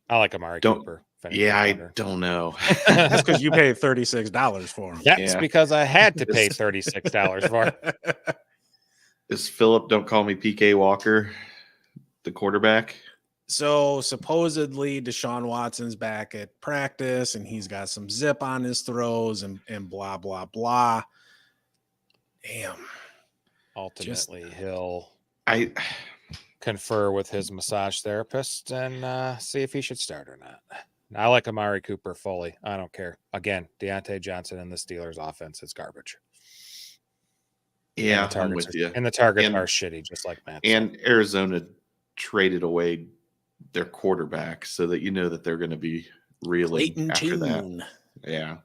like Amari Don't- Cooper. yeah, I don't know. That's because you paid $36 for him. That's Yeah. because I had to pay $36 for it. Is Philip, don't call me PK Walker, the quarterback? So supposedly Deshaun Watson's back at practice and he's got some zip on his throws and blah, blah, blah. Damn. Ultimately, he'll I confer with his massage therapist and see if he should start or not. I like Amari Cooper fully. I don't care. Again, Deontay Johnson and the Steelers offense is garbage. yeah, And the I'm targets with are- you. And the targets And- are shitty, just like Matt. And Arizona traded away their quarterback so that you know that they're going to be reeling Clayton after that. Tune. Yeah.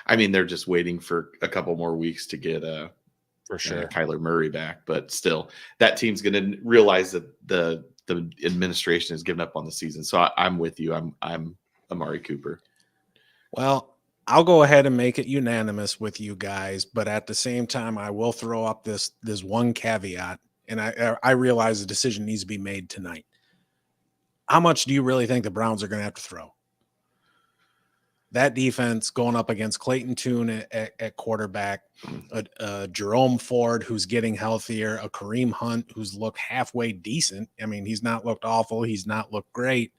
I mean, they're just waiting for a couple more weeks to get for sure. Kyler Murray back, but still, that team's going to realize that the administration has given up on the season. So I'm with you. I'm Amari Cooper. Well, I'll go ahead and make it unanimous with you guys, but at the same time, I will throw up this one caveat, and I realize the decision needs to be made tonight. How much do you really think the Browns are going to have to throw? That defense going up against Clayton Tune at quarterback, Jerome Ford, who's getting healthier, a Kareem Hunt, who's looked halfway decent. I mean, he's not looked awful. He's not looked great.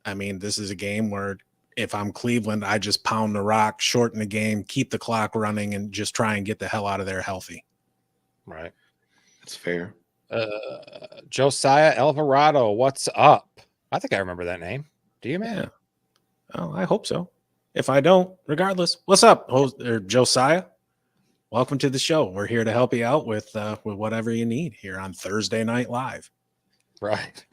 I mean, this is a game where if I'm Cleveland, I just pound the rock, shorten the game, keep the clock running, and just try and get the hell out of there healthy. Right. That's fair. Josiah Alvarado, what's up? I think I remember that name. Do you, man? Yeah. Oh, I hope so. If I don't, regardless, what's up, Josiah? Welcome to the show. We're here to help you out with whatever you need here on Thursday Night Live. Right.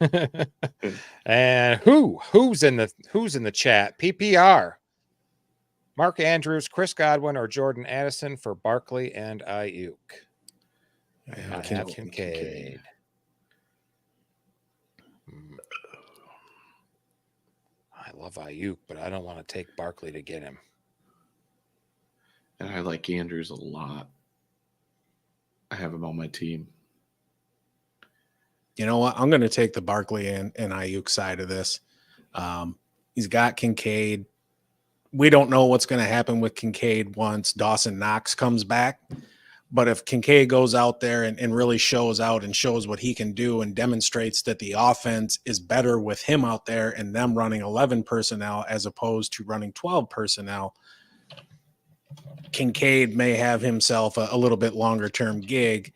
And who's in the chat? PPR. Mark Andrews, Chris Godwin, or Jordan Addison for Barkley and Ayuk. I have Kincaid. I love Ayuk, but I don't want to take Barkley to get him. And I like Andrews a lot. I have him on my team. You know what? I'm going to take the Barkley and Ayuk side of this. He's got Kincaid. We don't know what's going to happen with Kincaid once Dawson Knox comes back. But if Kincaid goes out there and really shows out and shows what he can do and demonstrates that the offense is better with him out there and them running 11 personnel as opposed to running 12 personnel, Kincaid may have himself a little bit longer term gig,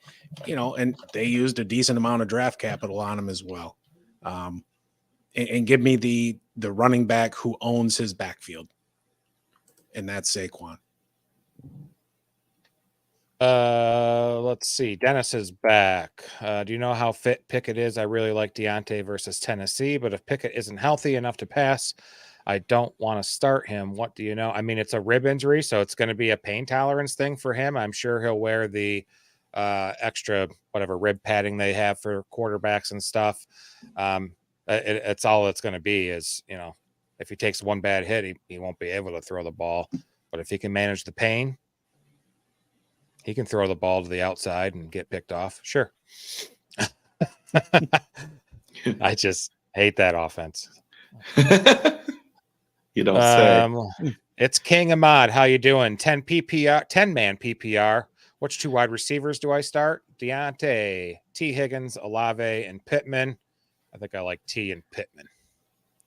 and they used a decent amount of draft capital on him as well. And give me the running back who owns his backfield, and that's Saquon. Let's see. Dennis is back. Do you know how fit Pickett is? I really like Deontay versus Tennessee, but if Pickett isn't healthy enough to pass, I don't want to start him. What do you know? I mean, it's a rib injury, so it's going to be a pain tolerance thing for him. I'm sure he'll wear the extra whatever rib padding they have for quarterbacks and stuff. It's all it's going to be is, if he takes one bad hit, he won't be able to throw the ball. But if he can manage the pain, he can throw the ball to the outside and get picked off. Sure. I just hate that offense. You don't say. It's King Ahmad. How you doing? 10 PPR, 10-man PPR. Which two wide receivers do I start? Deontay, T. Higgins, Olave, and Pittman. I think I like T and Pittman.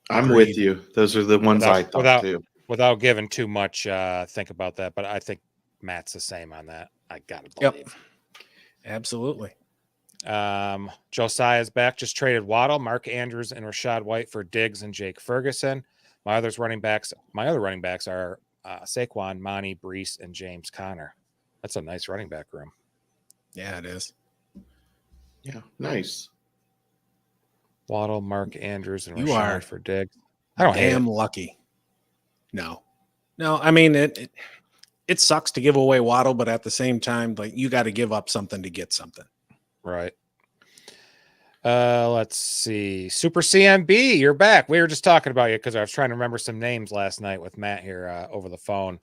I'm Agreed. with you. Those are the ones I thought too. Without giving too much think about that, but I think Matt's the same on that. I gotta believe. Absolutely. Josiah's back. Just traded Waddle, Mark Andrews, and Rashad White for Diggs and Jake Ferguson. My other running backs are Saquon, Monty, Brees, and James Conner. That's a nice running back room. Yeah, it is. Yeah, nice. Waddle, Mark Andrews, and You Rashad are for Diggs. I don't hate it. lucky. No. I mean it sucks to give away Waddle, but at the same time, like you got to give up something to get something. Right. Let's see. Super CMB, you're back. We were just talking about you because I was trying to remember some names last night with Matt here over the phone.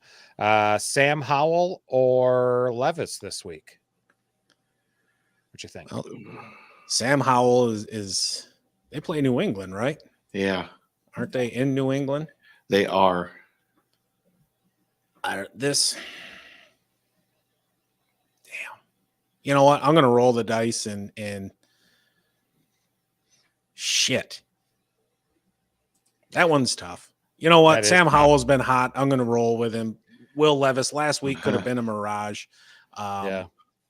Sam Howell or Levis this week? What you think? Well, Sam Howell is they play New England, right? Yeah, Aren't they in New England? they are. Damn. You know what? I'm going to roll the dice and shit. That one's tough. You know what? Sam Howell's been hot. I'm going to roll with him. Will Levis last week could have been a mirage. Yeah.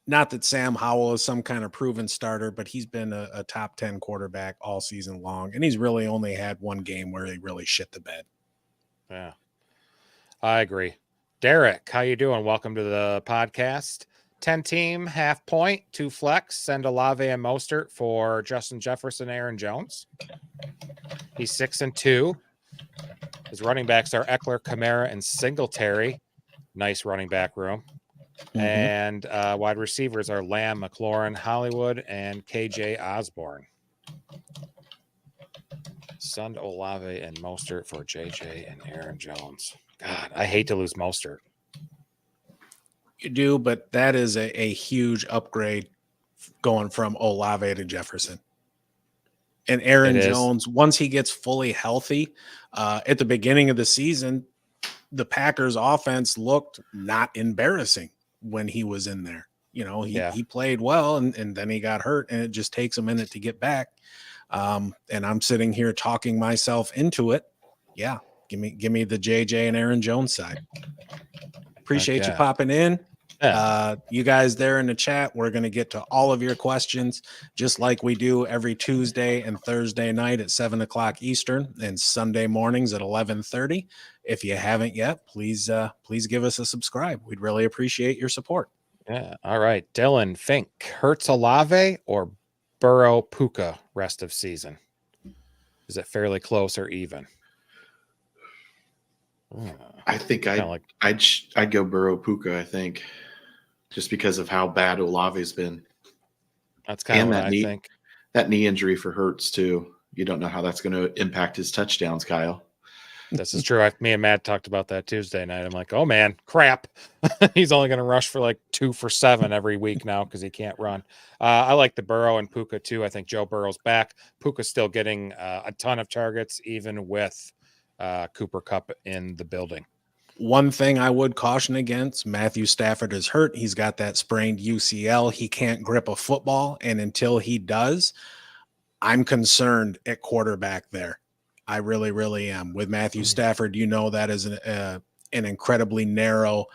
Not that Sam Howell is some kind of proven starter, but he's been a top 10 quarterback all season long. And he's really only had one game where he really shit the bed. Yeah. I agree. Derek, how you doing? Welcome to the podcast. 10 team, half point, 2 flex, send Olave and Mostert for Justin Jefferson, Aaron Jones. He's 6-2. His running backs are Eckler, Kamara, and Singletary. Nice running back room. Mm-hmm. And wide receivers are Lamb, McLaurin, Hollywood, and KJ Osborne. Send Olave and Mostert for JJ and Aaron Jones. God, I hate to lose Mostert. You do, but that is a huge upgrade going from Olave to Jefferson. And Aaron Jones, once he gets fully healthy, at the beginning of the season, the Packers offense looked not embarrassing when he was in there. You know, he played well and then he got hurt, and it just takes a minute to get back. And I'm sitting here talking myself into it. Yeah. Give me the JJ and Aaron Jones side. Appreciate you popping in. Yeah. You guys there in the chat, we're going to get to all of your questions just like we do every Tuesday and Thursday night at 7:00 Eastern and Sunday mornings at 11:30. If you haven't yet, please give us a subscribe. We'd really appreciate your support. Yeah. All right. Dylan Fink, Hurts Olave or Burrow Puka rest of season? Is it fairly close or even? I think I'd go Burrow Puka, I think, just because of how bad Olave's been. That's kind of what I think. That knee injury for Hurts too. You don't know how that's going to impact his touchdowns, Kyle. This is true. Me and Matt talked about that Tuesday night. I'm like, oh man, crap. He's only going to rush for like 2 for 7 every week now because he can't run. I like the Burrow and Puka too. I think Joe Burrow's back. Puka's still getting a ton of targets, even with Cooper Kupp in the building. One thing I would caution against, Matthew Stafford is hurt. He's got that sprained UCL. He can't grip a football. And until he does, I'm concerned at quarterback there. I really, really am. With Matthew Stafford, you know that is an incredibly narrow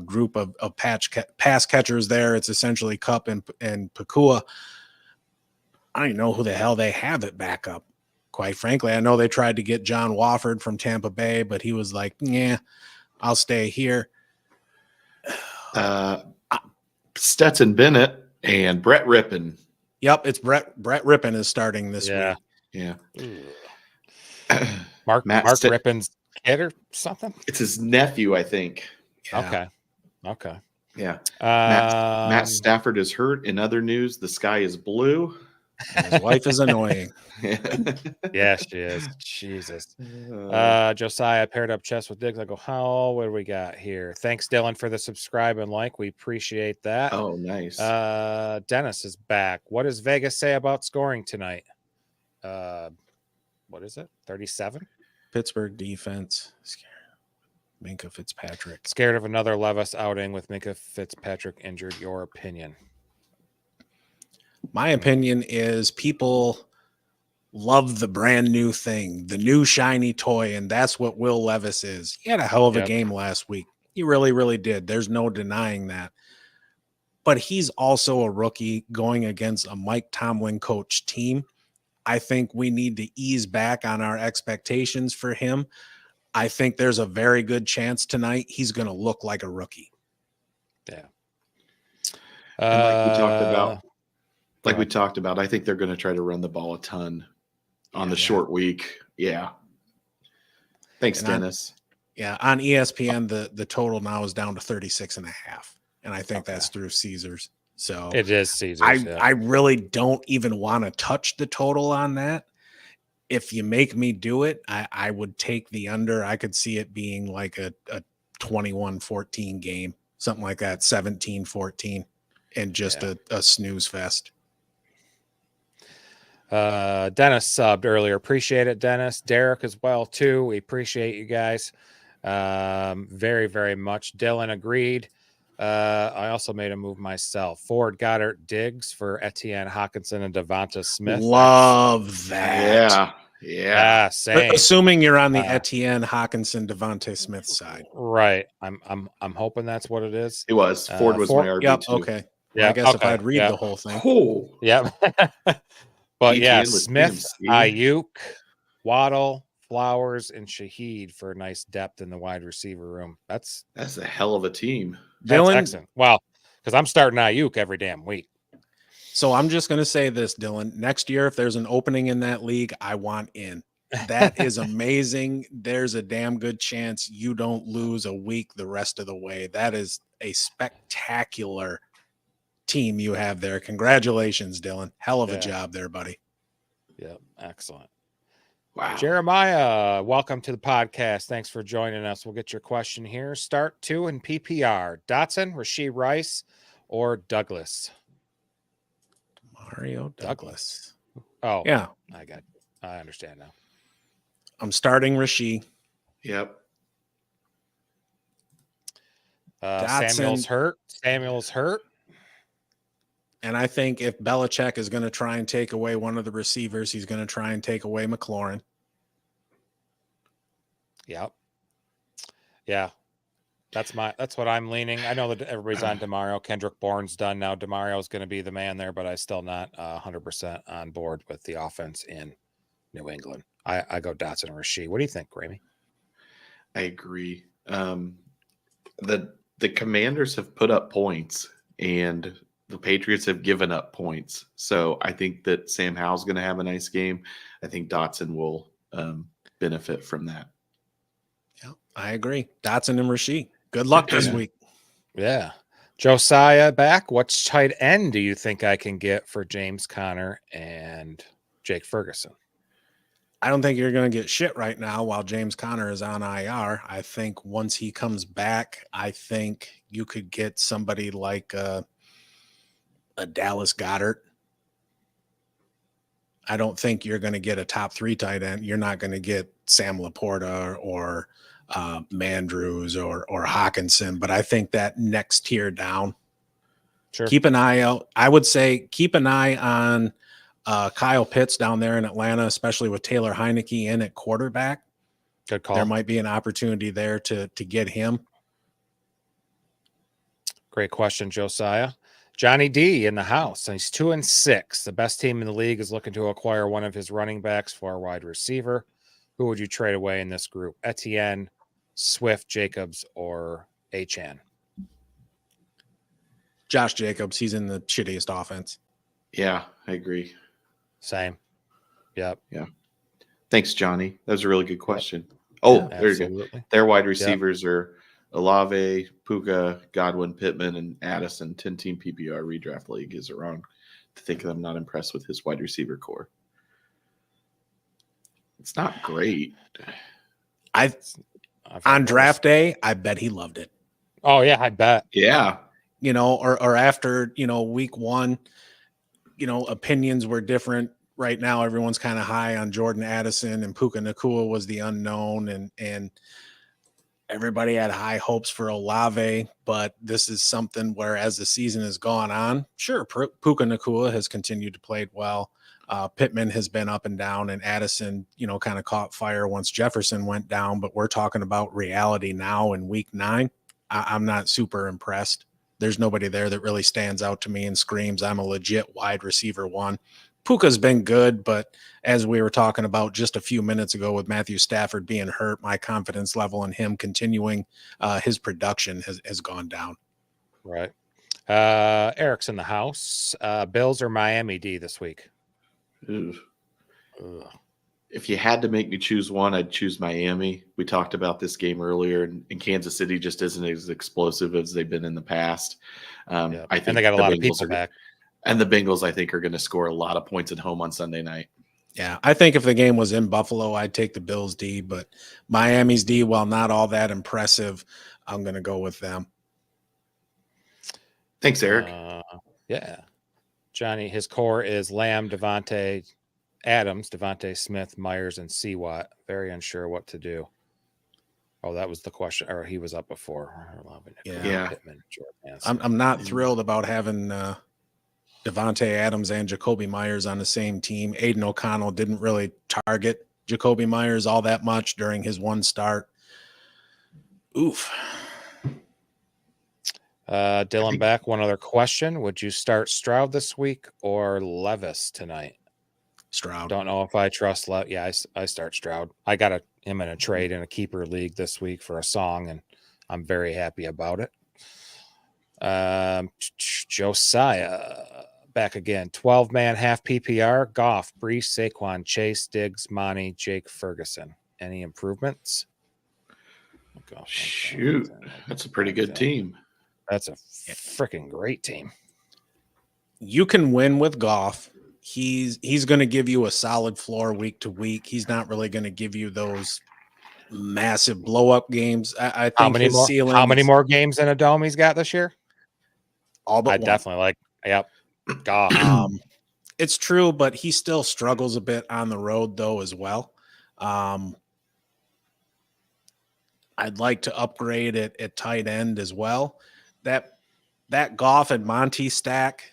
group of pass catchers there. It's essentially Kupp and Pakua. I don't even know who the hell they have at backup. Quite frankly, I know they tried to get John Wofford from Tampa Bay, but he was like, yeah, I'll stay here. Stetson Bennett and Brett Rippon. Yep, it's Brett Rippon is starting this week. Yeah. Mark Rippon's kid or something? It's his nephew, I think. Yeah. Okay. Yeah. Matt Stafford is hurt. In other news, the sky is blue. And his wife is annoying. Yeah, she is. Jesus. Josiah paired up chess with Diggs. I go, what do we got here? Thanks, Dylan, for the subscribe and like. We appreciate that. Oh, nice. Dennis is back. What does Vegas say about scoring tonight? What is it? 37? Pittsburgh defense. Minkah Fitzpatrick. Scared of another Levis outing with Minkah Fitzpatrick injured. Your opinion? My opinion is people love the brand new thing, the new shiny toy, and that's what Will Levis is. He had a hell of a game last week. He really, really did. There's no denying that. But he's also a rookie going against a Mike Tomlin coach team. I think we need to ease back on our expectations for him. I think there's a very good chance tonight he's going to look like a rookie. Yeah. And we talked about, I think they're going to try to run the ball a ton on the short week. Yeah. Thanks, Dennis. On ESPN, the total now is down to 36.5. And I think that's through Caesars. So it is Caesars. I really don't even want to touch the total on that. If you make me do it, I would take the under. I could see it being like a 21-14 game, something like that, 17-14, and just a snooze fest. Dennis subbed earlier. Appreciate it, Dennis. Derek as well, too. We appreciate you guys very, very much. Dylan agreed. I also made a move myself. Ford Goddard Diggs for Etienne Hawkinson and Devonta Smith. Love that. Yeah. Same. Assuming you're on the Etienne Hawkinson Devonta Smith side, right? I'm hoping that's what it is. It was Ford was my RB yep, too. Okay. Well, I guess if I'd read the whole thing. Oh. Yeah. But ETN Smith, Ayuk, Waddle, Flowers, and Shaheed for a nice depth in the wide receiver room. That's a hell of a team. That's Dylan, excellent. Well, because I'm starting Ayuk every damn week. So I'm just going to say this, Dylan. Next year, if there's an opening in that league, I want in. That is amazing. There's a damn good chance you don't lose a week the rest of the way. That is a spectacular team you have there. Congratulations, Dylan. Hell of a job there, buddy. Yep. Excellent. Wow. Jeremiah, welcome to the podcast. Thanks for joining us. We'll get your question here. Start 2 in PPR. Dotson, Rashee Rice, or Douglas? Mario Douglas. Oh, yeah. I understand now. I'm starting Rashee. Yep. Samuel's hurt. And I think if Belichick is going to try and take away one of the receivers, he's going to try and take away McLaurin. Yep. Yeah. That's what I'm leaning. I know that everybody's on DeMario. Kendrick Bourne's done now. DeMario's going to be the man there, but I'm still not 100% on board with the offense in New England. I go Dotson and Rashee. What do you think, Grammy? I agree. The Commanders have put up points, and the Patriots have given up points. So I think that Sam Howell's going to have a nice game. I think Dotson will benefit from that. Yeah, I agree. Dotson and Rashee. Good luck this week. Yeah. Josiah back. What tight end do you think I can get for James Conner and Jake Ferguson? I don't think you're going to get shit right now while James Conner is on IR. I think once he comes back, I think you could get somebody like a Dallas Goedert. I don't think you're going to get a top 3 tight end. You're not going to get Sam Laporta or Mandrews or Hawkinson, but I think that next tier down. Sure. Keep an eye out. I would say keep an eye on Kyle Pitts down there in Atlanta, especially with Taylor Heineke in at quarterback. Good call. There might be an opportunity there to get him. Great question, Josiah. Johnny D in the house. He's 2-6. The best team in the league is looking to acquire one of his running backs for a wide receiver. Who would you trade away in this group? Etienne, Swift, Jacobs, or Achane? Josh Jacobs. He's in the shittiest offense. Yeah, I agree. Same. Yep. Yeah. Thanks, Johnny. That was a really good question. Oh, there you go. Their wide receivers are Olave, Puka, Godwin, Pittman, and Addison. 10-team PPR redraft league. Is it wrong to think that I'm not impressed with his wide receiver core? It's not great. On draft day, I bet he loved it. Oh, yeah, I bet. Yeah. Or after, week 1, opinions were different. Right now, everyone's kind of high on Jordan Addison, and Puka Nacua was the unknown. And everybody had high hopes for Olave, but this is something where as the season has gone on, sure, Puka Nacua has continued to play well. Pittman has been up and down, and Addison, kind of caught fire once Jefferson went down. But we're talking about reality now in week 9. I'm not super impressed. There's nobody there that really stands out to me and screams, I'm a legit wide receiver 1. Puka's been good, but as we were talking about just a few minutes ago with Matthew Stafford being hurt, my confidence level in him continuing his production has gone down. Right. Eric's in the house. Bills or Miami D this week? Ugh. If you had to make me choose one, I'd choose Miami. We talked about this game earlier, and Kansas City just isn't as explosive as they've been in the past. I think and they got a lot of Bengals people back. And the Bengals, I think, are going to score a lot of points at home on Sunday night. Yeah, I think if the game was in Buffalo, I'd take the Bills D, but Miami's D, while not all that impressive, I'm going to go with them. Thanks, Eric. Yeah. Johnny, his core is Lamb, Devontae Adams, Devontae Smith, Myers, and Seawat. Very unsure what to do. Oh, that was the question. Or he was up before. Yeah. Pittman, I'm not thrilled about having Devontae Adams and Jacoby Myers on the same team. Aiden O'Connell didn't really target Jacoby Myers all that much during his one start. Oof. Dylan Beck, one other question. Would you start Stroud this week or Levis tonight? Stroud. Don't know if I trust I start Stroud. I got him in a trade in a keeper league this week for a song, and I'm very happy about it. Josiah back again. 12-man half PPR. Goff, Brees, Saquon, Chase, Diggs, Monty, Jake Ferguson. Any improvements? Shoot, that's a pretty good team. That's a freaking great team. You can win with Goff. He's going to give you a solid floor week to week. He's not really going to give you those massive blow up games. I think his ceiling. How many more games in a dome he's got this year? All but one. Definitely like. Yep. Goff. It's true, but he still struggles a bit on the road though as well. I'd like to upgrade it at tight end as well. That Goff and Monty stack,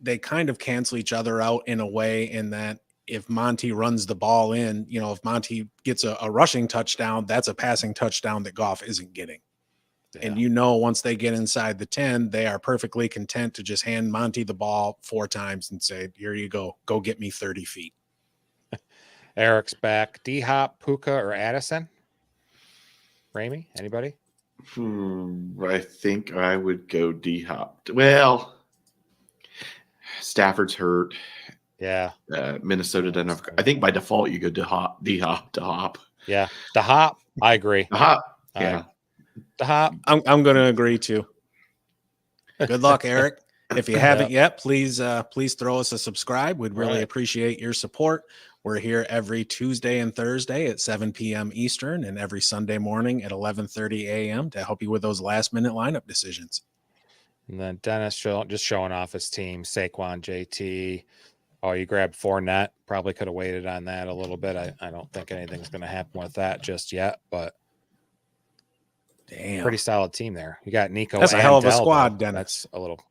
they kind of cancel each other out in a way in that if Monty runs the ball in, if Monty gets a rushing touchdown, that's a passing touchdown that Goff isn't getting. Yeah. And once they get inside the 10, they are perfectly content to just hand Monty the ball 4 times and say, here you go. Go get me 30 feet. Eric's back. D-Hop, Puka, or Addison? Ramey, anybody? I think I would go D-Hop. Well, Stafford's hurt. Yeah. Minnesota doesn't have. I think by default you go D-Hop. Yeah. The Hop. I agree. The Hop. Yeah. The Hop. I'm going to agree too. Good luck, Eric. If you haven't yet, please throw us a subscribe. We'd really appreciate your support. We're here every Tuesday and Thursday at 7 p.m. Eastern and every Sunday morning at 11:30 a.m. to help you with those last-minute lineup decisions. And then Dennis just showing off his team, Saquon, JT. Oh, you grabbed Fournette. Probably could have waited on that a little bit. I don't think anything's going to happen with that just yet, but damn, pretty solid team there. You got Nico. That's a hell of a squad, Dennis. That's a little.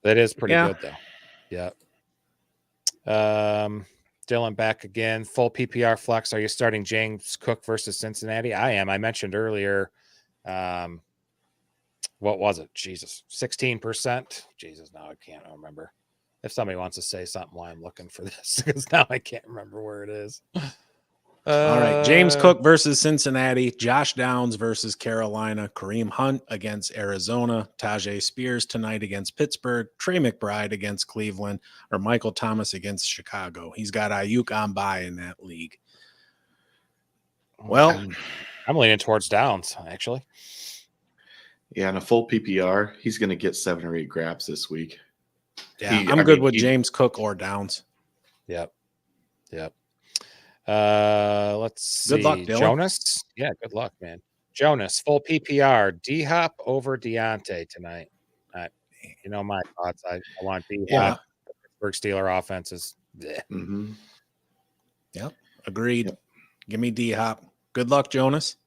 That is pretty good though. Yeah. Dylan back again. Full PPR flex. Are you starting James Cook versus Cincinnati? I am. I mentioned earlier. What was it? Jesus, 16%. Jesus, now I can't remember. If somebody wants to say something while I'm looking for this, because now I can't remember where it is. All right. James Cook versus Cincinnati, Josh Downs versus Carolina, Kareem Hunt against Arizona, Tajay Spears tonight against Pittsburgh, Trey McBride against Cleveland, or Michael Thomas against Chicago. He's got Ayuk on bye in that league. Well, I'm leaning towards Downs, actually. Yeah, in a full PPR, he's going to get 7 or 8 grabs this week. Yeah, I'm good with James Cook or Downs. Yep. Let's see. Good luck, Dylan. Jonas. Yeah, good luck, man. Jonas, full PPR. D-Hop over Deontay tonight. My thoughts. I want D-Hop. Yeah. The Pittsburgh Steelers offense is. Mm-hmm. Yep. Agreed. Yep. Give me D-Hop. Good luck, Jonas.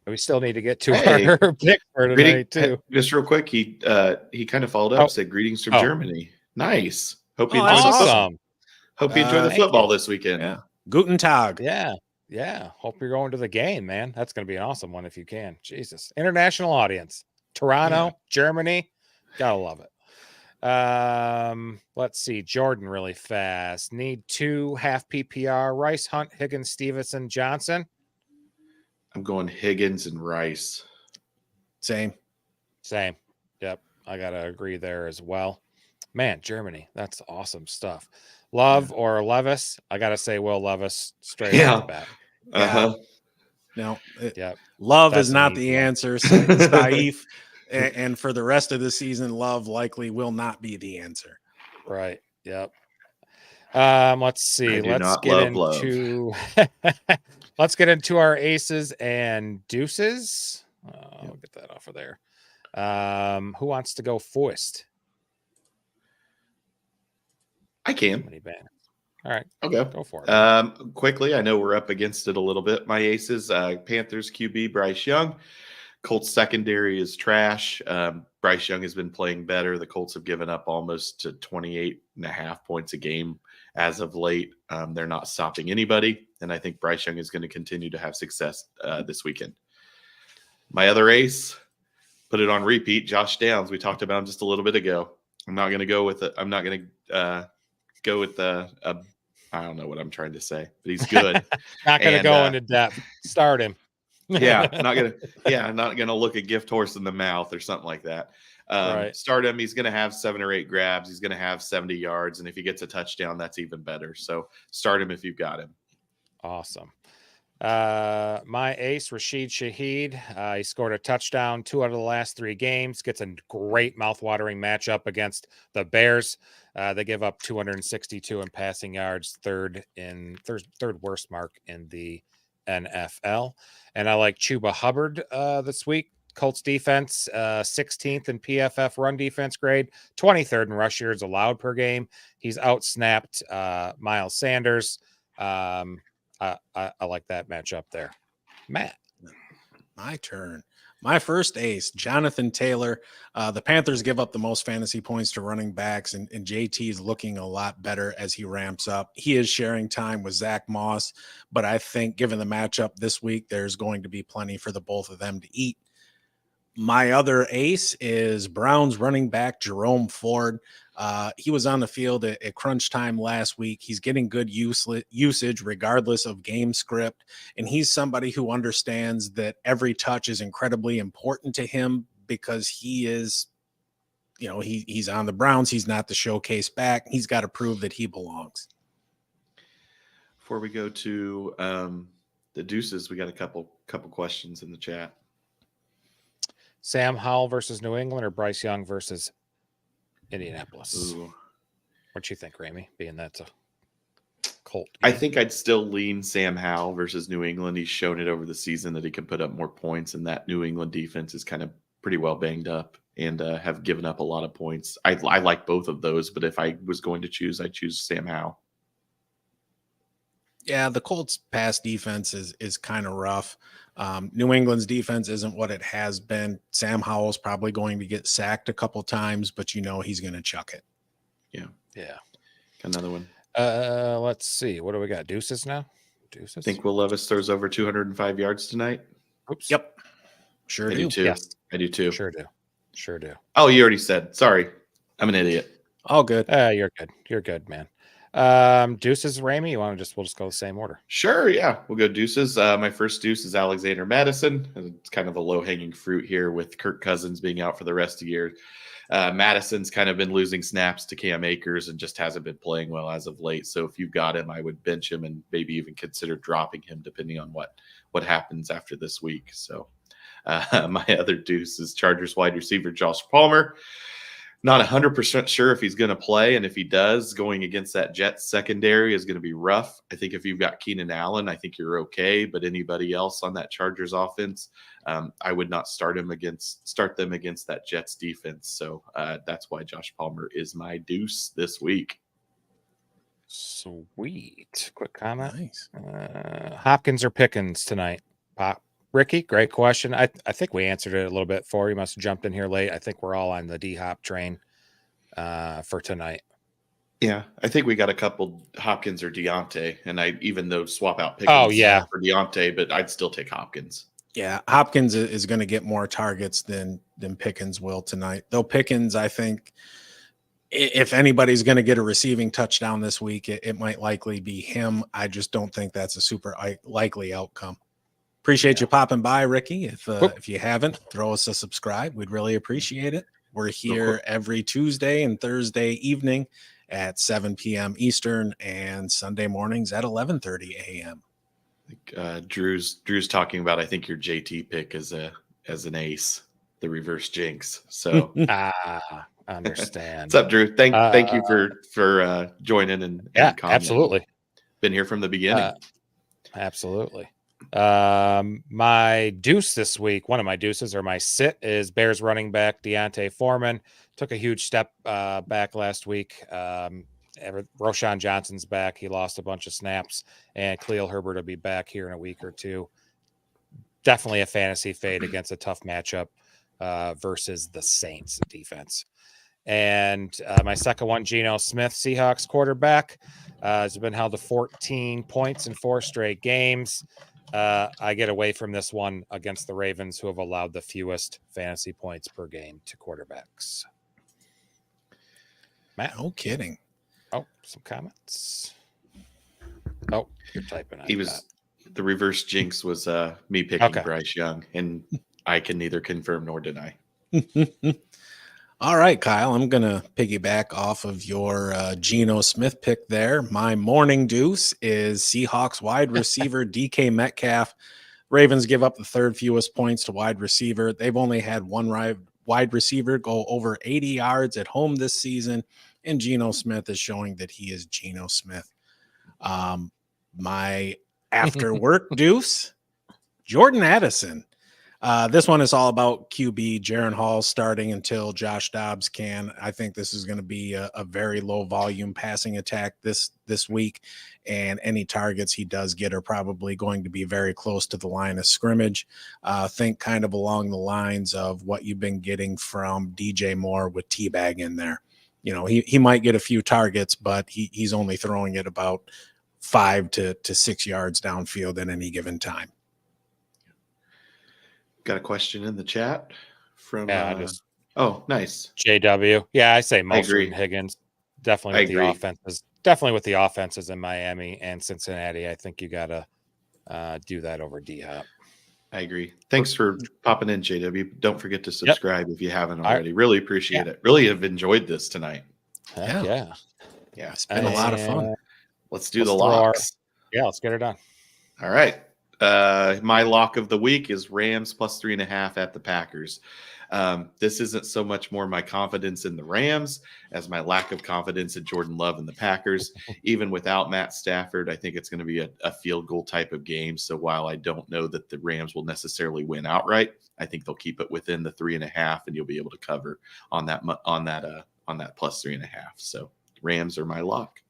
We still need to get to Hey, our pick for tonight too. Just real quick, he kind of followed up, said greetings from Germany. Nice. Hope you Oh, enjoy that's the Awesome. hope you enjoy the Thank football you. this weekend. Yeah. Guten Tag. Yeah. Hope you're going to the game, man. That's going to be an awesome one if you can. Jesus. International audience. Toronto, Germany. Gotta love it. Let's see. Jordan really fast. Need 2 half PPR. Rice, Hunt, Higgins, Stevenson, Johnson. I'm going Higgins and Rice. Same. Yep. I gotta agree there as well. Man, Germany. That's awesome stuff. Love or Levis? I gotta say Will Levis straight off the bat. No. Yep. Love That's is an not easy the one. answer. Saif. And for the rest of the season, Love likely will not be the answer. Right. Yep. Let's see. I do Let's not get love into let's get into our aces and deuces. I'll get that off of there. Who wants to go first? I can. Many banners. All right. Okay. Go for it. Quickly, I know we're up against it a little bit. My aces, Panthers QB Bryce Young. Colts secondary is trash. Bryce Young has been playing better. The Colts have given up almost to 28.5 points a game as of late. They're not stopping anybody. And I think Bryce Young is going to continue to have success this weekend. My other ace, put it on repeat, Josh Downs. We talked about him just a little bit ago. I'm not going to go with it. I'm not going to go with I don't know what I'm trying to say, but he's good. Not going to go into depth. Start him. I'm not gonna look a gift horse in the mouth or something like that. Right. Start him. He's gonna have 7 or 8 grabs. He's gonna have 70 yards, and if he gets a touchdown, that's even better. So start him if you've got him. Awesome. My ace, Rashid Shaheed. He scored a touchdown 2 out of the last 3 games. Gets a great mouthwatering matchup against the Bears. They give up 262 in passing yards, third worst mark in the NFL. And I like Chuba Hubbard this week. Colts defense, 16th in PFF run defense grade, 23rd in rush yards allowed per game. He's outsnapped Miles Sanders. I like that matchup there. Matt. My turn. My first ace, Jonathan Taylor. The Panthers give up the most fantasy points to running backs, and JT is looking a lot better as he ramps up. He is sharing time with Zach Moss, but I think given the matchup this week, there's going to be plenty for the both of them to eat. My other ace is Browns running back Jerome Ford. He was on the field at crunch time last week. He's getting good usage regardless of game script. And he's somebody who understands that every touch is incredibly important to him because he is, he's on the Browns. He's not the showcase back. He's got to prove that he belongs. Before we go to the deuces, we got a couple questions in the chat. Sam Howell versus New England or Bryce Young versus Indianapolis? Ooh. What you think, Ramey? Being that's a Colt game. I think I'd still lean Sam Howell versus New England. He's shown it over the season that he can put up more points, and that New England defense is kind of pretty well banged up and have given up a lot of points. I like both of those, but if I was going to choose, I'd choose Sam Howell. Yeah, the Colts pass defense is kind of rough. New England's defense isn't what it has been. Sam Howell's probably going to get sacked a couple times, but he's going to chuck it. Yeah. Another one. Let's see. What do we got? Deuces now? Deuces? I think Will Levis throws over 205 yards tonight. Oops. Yep. Sure I do. do too. Yes. I do too. Sure do. Oh, you already said. Sorry. I'm an idiot. All good. You're good. You're good, man. Deuces, Ramey, we'll just go the same order. Sure, yeah. We'll go deuces. My first deuce is Alexander Madison. It's kind of a low-hanging fruit here with Kirk Cousins being out for the rest of the year. Madison's kind of been losing snaps to Cam Akers and just hasn't been playing well as of late. So if you've got him, I would bench him and maybe even consider dropping him depending on what happens after this week. So my other deuce is Chargers wide receiver Josh Palmer. Not 100% sure if he's going to play, and if he does, going against that Jets secondary is going to be rough. I think if you've got Keenan Allen, I think you're okay, but anybody else on that Chargers offense, I would not start them against that Jets defense. So that's why Josh Palmer is my deuce this week. Sweet. Quick comment. Nice. Hopkins or Pickens tonight? Ricky, great question. I think we answered it a little bit for you. Must have jumped in here late. I think we're all on the D-Hop train for tonight. Yeah, I think we got a couple Hopkins or Deontay, and I even though swap out Pickens Oh, yeah. for Deontay, but I'd still take Hopkins. Yeah, Hopkins is going to get more targets than Pickens will tonight. Though Pickens, I think, if anybody's going to get a receiving touchdown this week, it might likely be him. I just don't think that's a super likely outcome. Appreciate you popping by, Ricky. If you haven't, throw us a subscribe. We'd really appreciate it. We're here every Tuesday and Thursday evening at 7 p.m. Eastern and Sunday mornings at 11:30 a.m. Drew's talking about, I think, your JT pick as an ace, the reverse jinx. So Understand. What's up, Drew? Thank you for joining and commenting. Absolutely. Been here from the beginning. Absolutely. My deuce this week, one of my deuces or my sit is Bears running back Deontay Foreman. Took a huge step back last week. Roshan Johnson's back. He lost a bunch of snaps, and Khalil Herbert will be back here in a week or two. Definitely a fantasy fade against a tough matchup versus the Saints defense. And my second one, Geno Smith, Seahawks quarterback, has been held to 14 points in 4 straight games. I get away from this one against the Ravens, who have allowed the fewest fantasy points per game to quarterbacks. Matt? No kidding. Oh, some comments. Oh, you're typing. The reverse jinx was me picking Bryce Young, and I can neither confirm nor deny. All right, Kyle, I'm going to piggyback off of your Geno Smith pick there. My morning deuce is Seahawks wide receiver DK Metcalf. Ravens give up the 3rd fewest points to wide receiver. They've only had one wide receiver go over 80 yards at home this season, and Geno Smith is showing that he is Geno Smith. My after work deuce, Jordan Addison. This one is all about QB. Jaron Hall starting until Josh Dobbs can. I think this is going to be a very low volume passing attack this week, and any targets he does get are probably going to be very close to the line of scrimmage. Think kind of along the lines of what you've been getting from DJ Moore with T-Bag in there. You know, he might get a few targets, but he's only throwing it about 5 to 6 yards downfield at any given time. Got a question in the chat from nice. JW. Yeah, I say Mostert and Higgins. Definitely with the offenses. Definitely with the offenses in Miami and Cincinnati. I think you gotta do that over D-Hop. I agree. Thanks for popping in, JW. Don't forget to subscribe if you haven't already. Really appreciate it. Really have enjoyed this tonight. Yeah. It's been a lot of fun. Let's do the locks. Let's get her done. All right. My lock of the week is Rams plus 3.5 at the Packers. This isn't so much more my confidence in the Rams as my lack of confidence in Jordan Love and the Packers. Even without Matt Stafford, I think it's going to be a field goal type of game. So while I don't know that the Rams will necessarily win outright, I think they'll keep it within the 3.5, and you'll be able to cover on that plus 3.5. So Rams are my lock.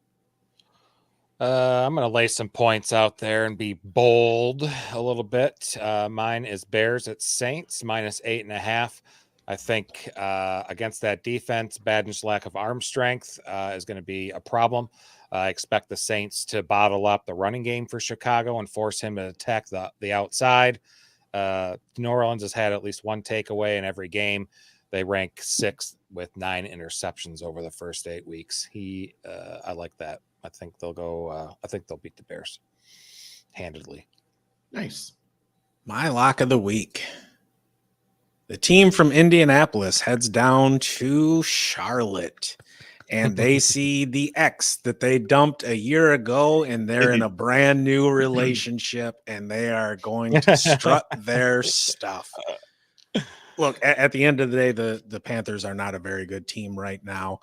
I'm going to lay some points out there and be bold a little bit. Mine is Bears at Saints minus 8.5. I think against that defense, Badden's lack of arm strength is going to be a problem. I expect the Saints to bottle up the running game for Chicago and force him to attack the outside. New Orleans has had at least one takeaway in every game. They rank 6th with 9 interceptions over the first 8 weeks. I like that. I think they'll go. I think they'll beat the Bears handedly. Nice. My lock of the week. The team from Indianapolis heads down to Charlotte, and they see the ex that they dumped a year ago, and they're in a brand new relationship, and they are going to strut their stuff. Look, at the end of the day, the Panthers are not a very good team right now.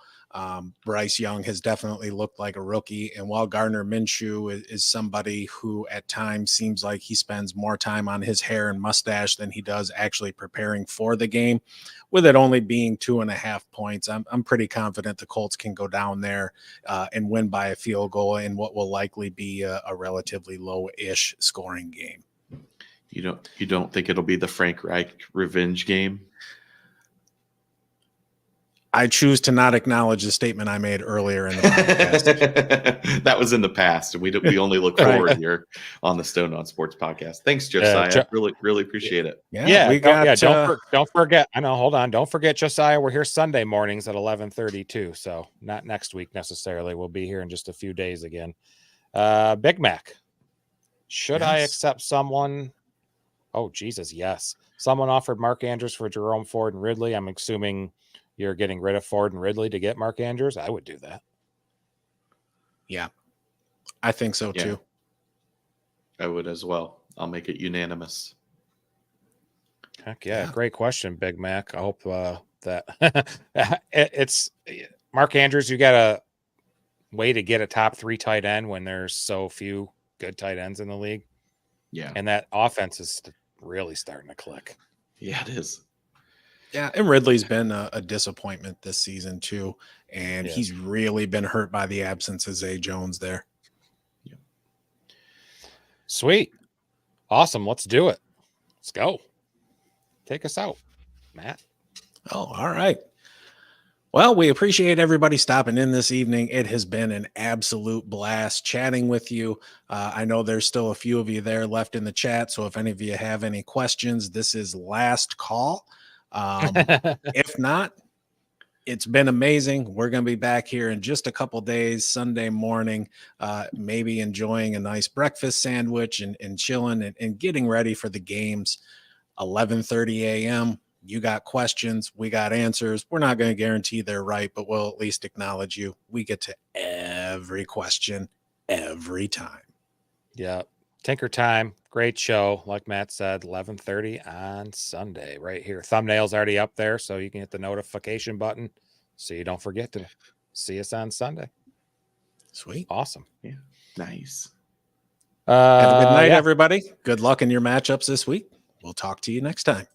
Bryce Young has definitely looked like a rookie. And while Gardner Minshew is somebody who at times seems like he spends more time on his hair and mustache than he does actually preparing for the game, with it only being 2.5 points, I'm pretty confident the Colts can go down there and win by a field goal in what will likely be a relatively low-ish scoring game. You don't think it'll be the Frank Reich revenge game? I choose to not acknowledge the statement I made earlier in the podcast. That was in the past, and we only look Right. forward here on the Stone on Sports podcast. Thanks, Josiah. Really appreciate it. We got. Don't forget. I know. Hold on. Don't forget, Josiah. We're here Sunday mornings at 11:30 too. So not next week necessarily. We'll be here in just a few days again. Big Mac. Should I accept someone? Oh Jesus, yes. Someone offered Mark Andrews for Jerome Ford and Ridley. I'm assuming you're getting rid of Ford and Ridley to get Mark Andrews. I would do that. Yeah, I think so too. I would as well. I'll make it unanimous. Heck yeah. Great question, Big Mac. I hope that it's Mark Andrews. You got a way to get a top 3 tight end when there's so few good tight ends in the league. Yeah. And that offense is really starting to click. Yeah, it is. Yeah, and Ridley's been a disappointment this season too, and he's really been hurt by the absence of Zay Jones there. Yeah. Sweet. Awesome. Let's do it. Let's go. Take us out, Matt. Oh, all right. Well, we appreciate everybody stopping in this evening. It has been an absolute blast chatting with you. I know there's still a few of you there left in the chat, so if any of you have any questions, this is last call. If not, it's been amazing. We're going to be back here in just a couple days, Sunday morning, maybe enjoying a nice breakfast sandwich and chilling and getting ready for the games. 11:30 a.m. You got questions. We got answers. We're not going to guarantee they're right, but we'll at least acknowledge you. We get to every question every time. Yeah. Tinker Time. Great show. Like Matt said, 11:30 on Sunday right here. Thumbnail's already up there, so you can hit the notification button so you don't forget to see us on Sunday. Sweet. Awesome. Yeah. Nice. Have a good night, everybody. Good luck in your matchups this week. We'll talk to you next time.